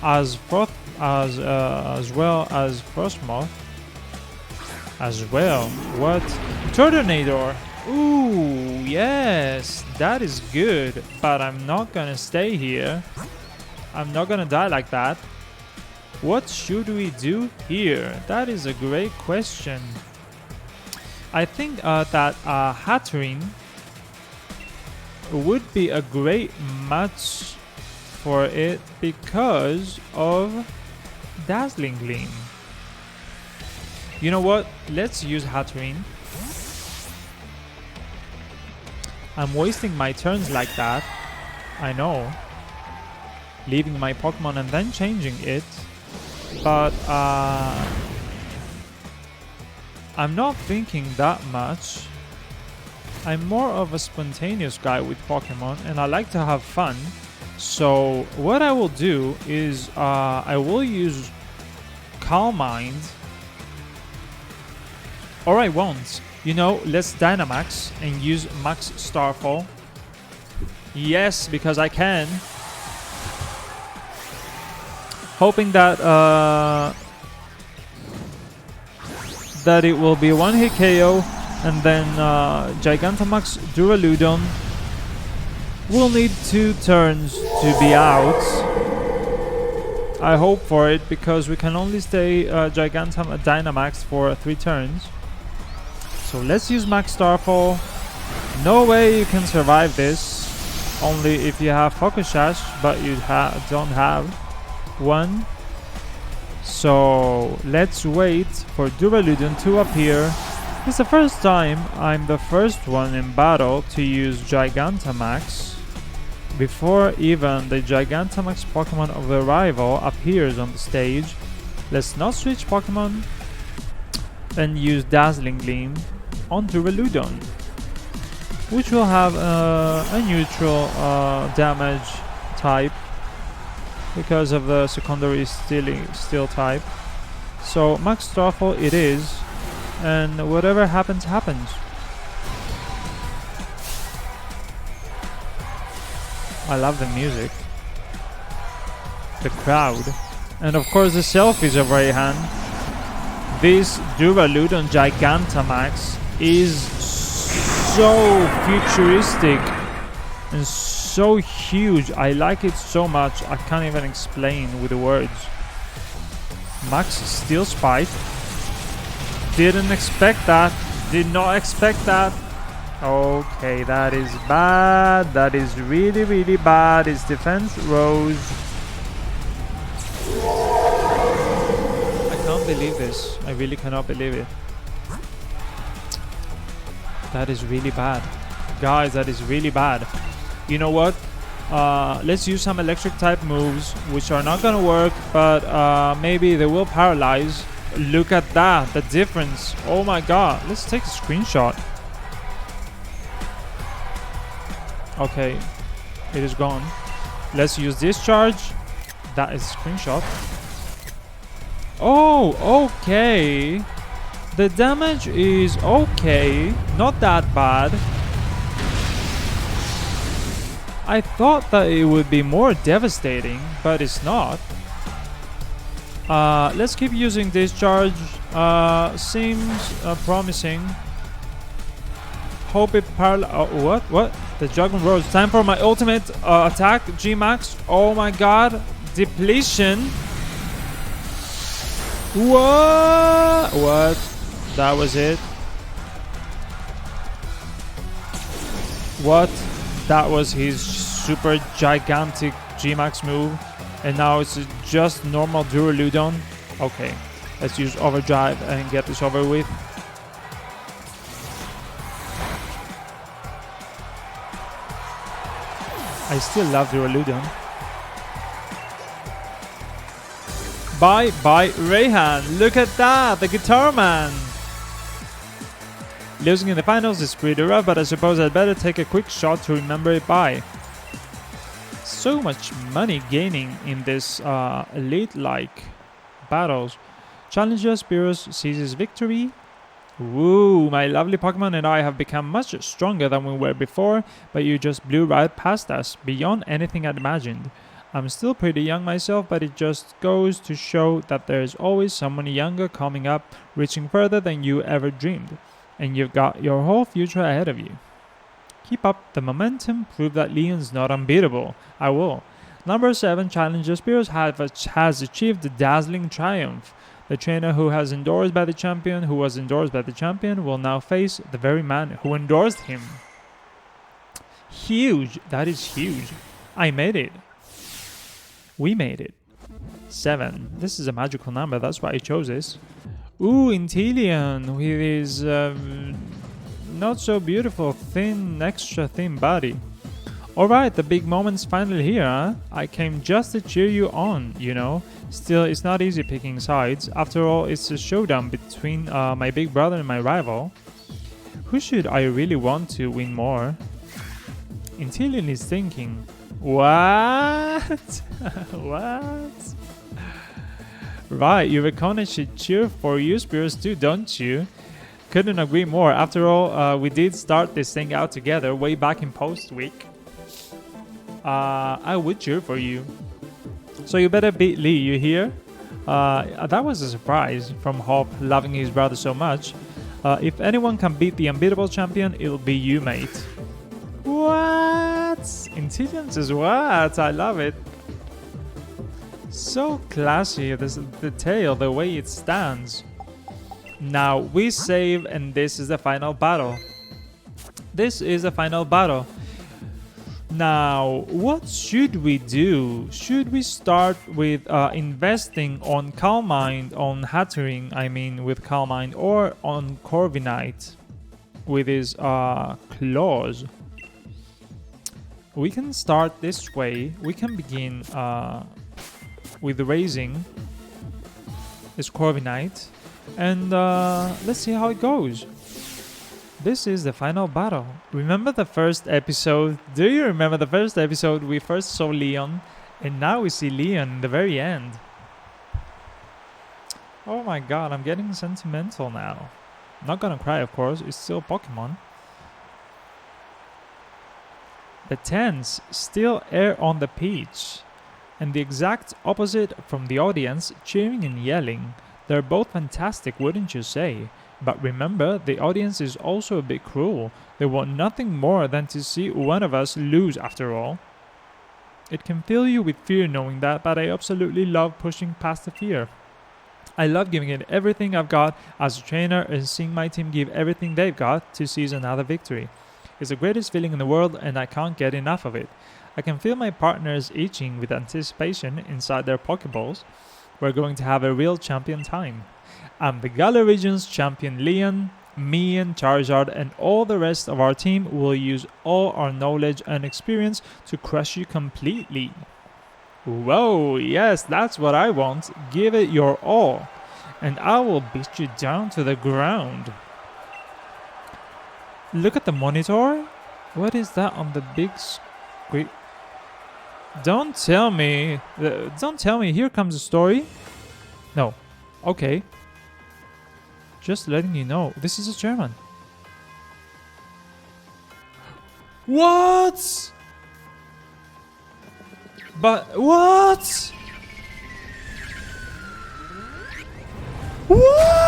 As well as Frostmoth. As well. What? Turtonator! Ooh, yes! That is good. But I'm not gonna stay here. I'm not gonna die like that. What should we do here? That is a great question. I think that Hatterene would be a great match for it because of Dazzling Gleam. You know what? Let's use Hatterene. I'm wasting my turns like that. I know. Leaving my Pokemon and then changing it. But I'm not thinking that much. I'm more of a spontaneous guy with Pokemon and I like to have fun. So what I will do is I will use Calm Mind. Or I won't. You know, let's Dynamax and use Max Starfall. Yes, because I can. Hoping that that it will be a one-hit KO and then Gigantamax Duraludon will need 2 turns to be out. I hope for it, because we can only stay Dynamax for 3 turns. So let's use Max Starfall. No way you can survive this. Only if you have Focus Sash, but you don't have one. So let's wait for Duraludon to appear. It's the first time I'm the first one in battle to use Gigantamax before even the Gigantamax Pokemon of the rival appears on the stage. Let's not switch Pokemon and use Dazzling Gleam on Duraludon, which will have a neutral damage type because of the secondary steel type. So Max Starfall it is, and whatever happens, happens. I love the music, the crowd, and of course the selfies of Raihan. This Duraludon Gigantamax is so futuristic and so huge. I like it so much, I can't even explain with the words. Max Steel Spike. Didn't expect that. Did not expect that. Okay, that is bad. That is really, really bad. His defense rose. I can't believe this. I really cannot believe it. That is really bad. Guys, that is really bad. You know what? Let's use some electric type moves, which are not gonna work, but maybe they will paralyze. Look at that, the difference. Oh my god. Let's take a screenshot. Okay, it is gone. Let's use Discharge. That is a screenshot. Oh, okay. The damage is okay, not that bad. I thought that it would be more devastating, but it's not. Let's keep using Discharge. Seems promising. Hope it what? The Juggling Rose. Time for my ultimate attack, G-Max. Oh my god. Depletion. What? That was it? What? That was his super gigantic G-Max move. And now it's just normal Duraludon. Okay, let's use Overdrive and get this over with. I still love Duraludon. Bye Raihan. Look at that, the Guitar Man. Losing in the finals is pretty rough, but I suppose I'd better take a quick shot to remember it by. So much money gaining in this elite-like battles. Challenger Spearows seizes victory. Woo, my lovely Pokemon and I have become much stronger than we were before, but you just blew right past us, beyond anything I'd imagined. I'm still pretty young myself, but it just goes to show that there's always someone younger coming up, reaching further than you ever dreamed. And you've got your whole future ahead of you. Keep up the momentum, prove that Leon's not unbeatable. I will. Number 7, Challenger Spearows has achieved the dazzling triumph. The trainer who was endorsed by the champion, will now face the very man who endorsed him. Huge. That is huge. I made it. We made it. 7. This is a magical number, that's why I chose this. Ooh, Inteleon with his not so beautiful, extra thin body. Alright, the big moment's finally here, huh? I came just to cheer you on, you know. Still, it's not easy picking sides. After all, it's a showdown between my big brother and my rival. Who should I really want to win more? Inteleon is thinking, what? What? Right, you Uricona should cheer for you Spearows too, don't you? Couldn't agree more. After all, we did start this thing out together way back in post week. I would cheer for you. So you better beat Lee, you hear? That was a surprise from Hop, loving his brother so much. If anyone can beat the unbeatable champion, it'll be you, mate. What? Inteleon says what? I love it. So classy, the tail, the way it stands. Now we save, and this is the final battle. This is the final battle. Now, what should we do? Should we start with investing on Calm Mind, on Hattering, I mean with Calm Mind, or on Corviknight with his claws? We can start this way. We can begin with raising this Corviknight, and let's see how it goes. This is the final battle. Remember the first episode? Do you remember the first episode? We first saw Leon, and now we see Leon in the very end. Oh my god, I'm getting sentimental now. Not gonna cry, of course, it's still Pokemon. The tents still air on the pitch, and the exact opposite from the audience cheering and yelling. They're both fantastic, wouldn't you say? But remember, the audience is also a bit cruel. They want nothing more than to see one of us lose after all. It can fill you with fear knowing that, but I absolutely love pushing past the fear. I love giving it everything I've got as a trainer and seeing my team give everything they've got to seize another victory. It's the greatest feeling in the world, and I can't get enough of it. I can feel my partners itching with anticipation inside their Pokeballs. We're going to have a real champion time. I'm the Galar Region's champion Leon. Me and Charizard and all the rest of our team will use all our knowledge and experience to crush you completely. Whoa, yes, that's what I want. Give it your all, and I will beat you down to the ground. Look at the monitor. What is that on the big screen? Don't tell me. Here comes the story. No. Okay. Just letting you know, this is a German. What? But what? What?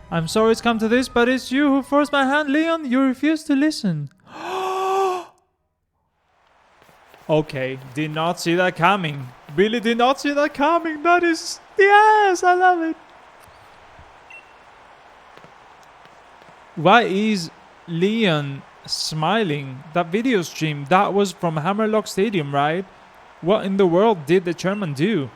I'm sorry it's come to this, but it's you who forced my hand, Leon. You refused to listen. Okay, did not see that coming. Really did not see that coming. That is... Yes, I love it. Why is Leon smiling? That video stream, that was from Hammerlock Stadium, right? What in the world did the chairman do?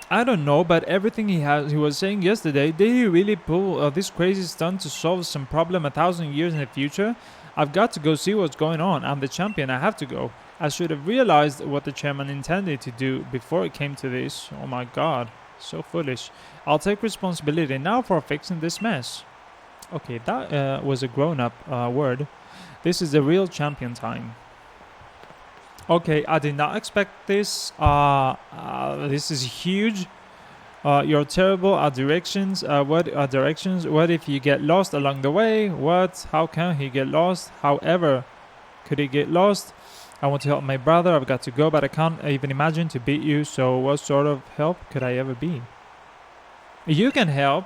I don't know, but everything he was saying yesterday, did he really pull this crazy stunt to solve some problem 1,000 years in the future? I've got to go see what's going on. I'm the champion, I have to go. I should have realized what the chairman intended to do before it came to this. Oh my god, so foolish. I'll take responsibility now for fixing this mess. Okay, that was a grown-up word. This is the real champion time. Okay, I did not expect this. This is huge. You're terrible at directions. What are directions? What if you get lost along the way? What? How can he get lost? However, could he get lost? I want to help my brother. I've got to go, but I can't even imagine to beat you. So what sort of help could I ever be? You can help.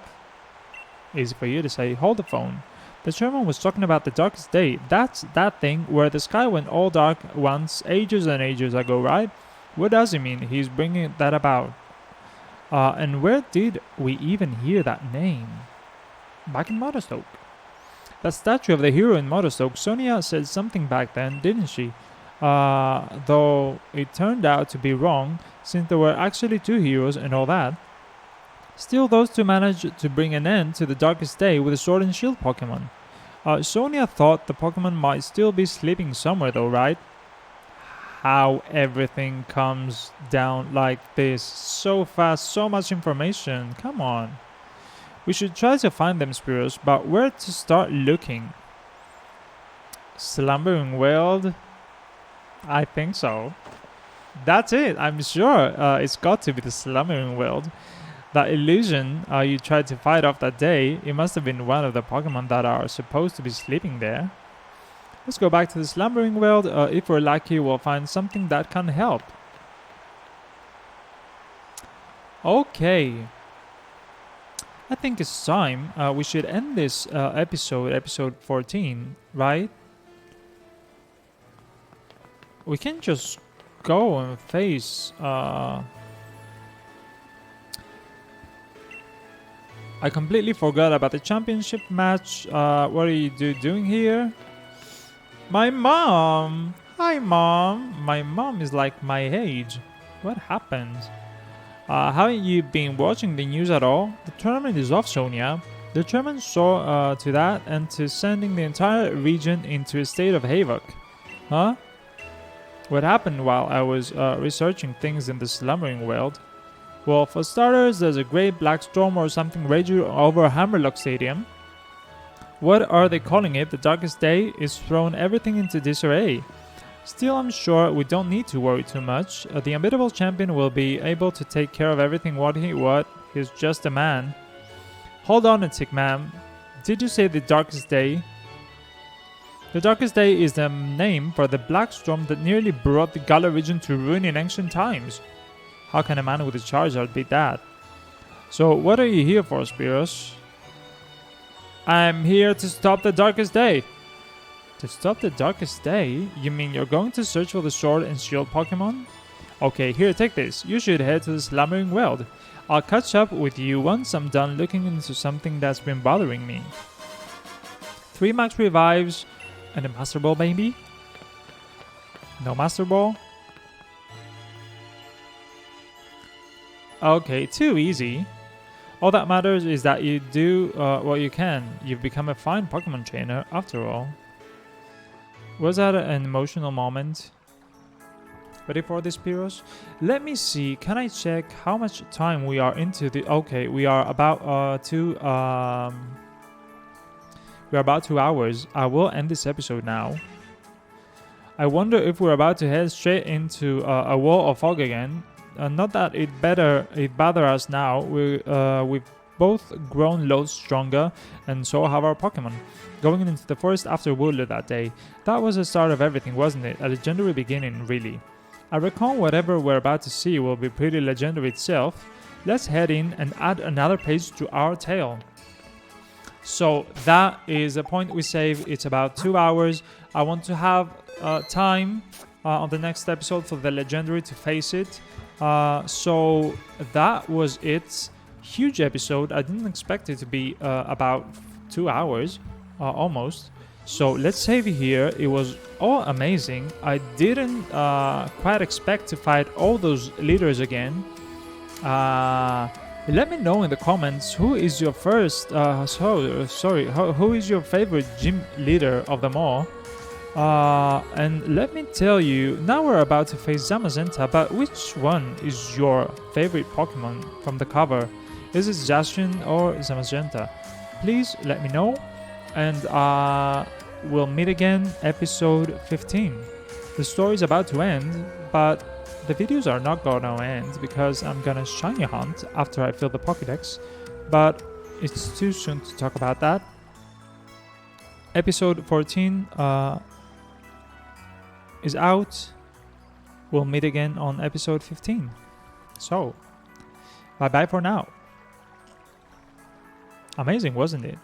Easy for you to say. Hold the phone. The chairman was talking about the darkest day. That's that thing where the sky went all dark once ages and ages ago, right? What does he mean? He's bringing that about. And where did we even hear that name? Back in Motostoke. That statue of the hero in Motostoke, Sonia said something back then, didn't she? Though it turned out to be wrong, since there were actually two heroes and all that. Still, those two managed to bring an end to the darkest day with a Sword and Shield Pokemon. Sonia thought the Pokemon might still be sleeping somewhere though, right? How everything comes down like this. So fast, so much information. Come on. We should try to find them, Spiros, but where to start looking? Slumbering World? I think so. That's it, I'm sure. It's got to be the Slumbering World. That illusion you tried to fight off that day, it must have been one of the Pokemon that are supposed to be sleeping there. Let's go back to the Slumbering World. If we're lucky, we'll find something that can help. Okay. I think it's time we should end this episode 14, right? we can just go and face... I completely forgot about the championship match. What are you doing here? My mom! Hi, Mom! My mom is like my age. What happened? Haven't you been watching the news at all? The tournament is off, Sonia. The Germans saw to that and to sending the entire region into a state of havoc. Huh? What happened while I was researching things in the slumbering world? Well, for starters, there's a great black storm or something raging over Hammerlock Stadium. What are they calling it? The darkest day is thrown everything into disarray. Still, I'm sure we don't need to worry too much. The unbeatable champion will be able to take care of everything. He's just a man. Hold on a tick, ma'am. Did you say the darkest day? The darkest day is the name for the black storm that nearly brought the Galar region to ruin in ancient times. How can a man with a Charizard beat that? So, what are you here for, Spiros? I'm here to stop the darkest day. To stop the darkest day? You mean you're going to search for the Sword and Shield Pokemon? Okay, here, take this. You should head to the Slumbering World. I'll catch up with you once I'm done looking into something that's been bothering me. 3 max revives and a Master Ball, baby? No Master Ball? Okay, too easy. All that matters is that you do what you can. You've become a fine Pokemon trainer, after all. Was that an emotional moment? Ready for this, Spiros? Let me see. Can I check how much time we are into the... Okay, we are about 2 hours. I will end this episode now. I wonder if we're about to head straight into a wall of fog again. Not that it bother us now. We've both grown loads stronger, and so have our Pokemon. Going into the forest after Woodler that day, that was the start of everything, wasn't it? A legendary beginning, really. I reckon whatever we're about to see will be pretty legendary itself. Let's head in and add another page to our tale. So that is the point we save. It's about 2 hours. I want to have time on the next episode for the legendary to face it. So that was it. Huge episode. I didn't expect it to be about 2 hours, almost. So let's save here. It was all amazing. I didn't quite expect to fight all those leaders again. Let me know in the comments who is your first. Who is your favorite gym leader of them all? And let me tell you, now we're about to face Zamazenta, but which one is your favorite Pokemon from the cover? Is it Zacian or Zamazenta? Please let me know, and we'll meet again episode 15. The story is about to end, but the videos are not gonna end because I'm gonna shiny hunt after I fill the Pokédex, but it's too soon to talk about that. Episode 14 is out. We'll meet again on episode 15. So, bye bye for now. Amazing, wasn't it?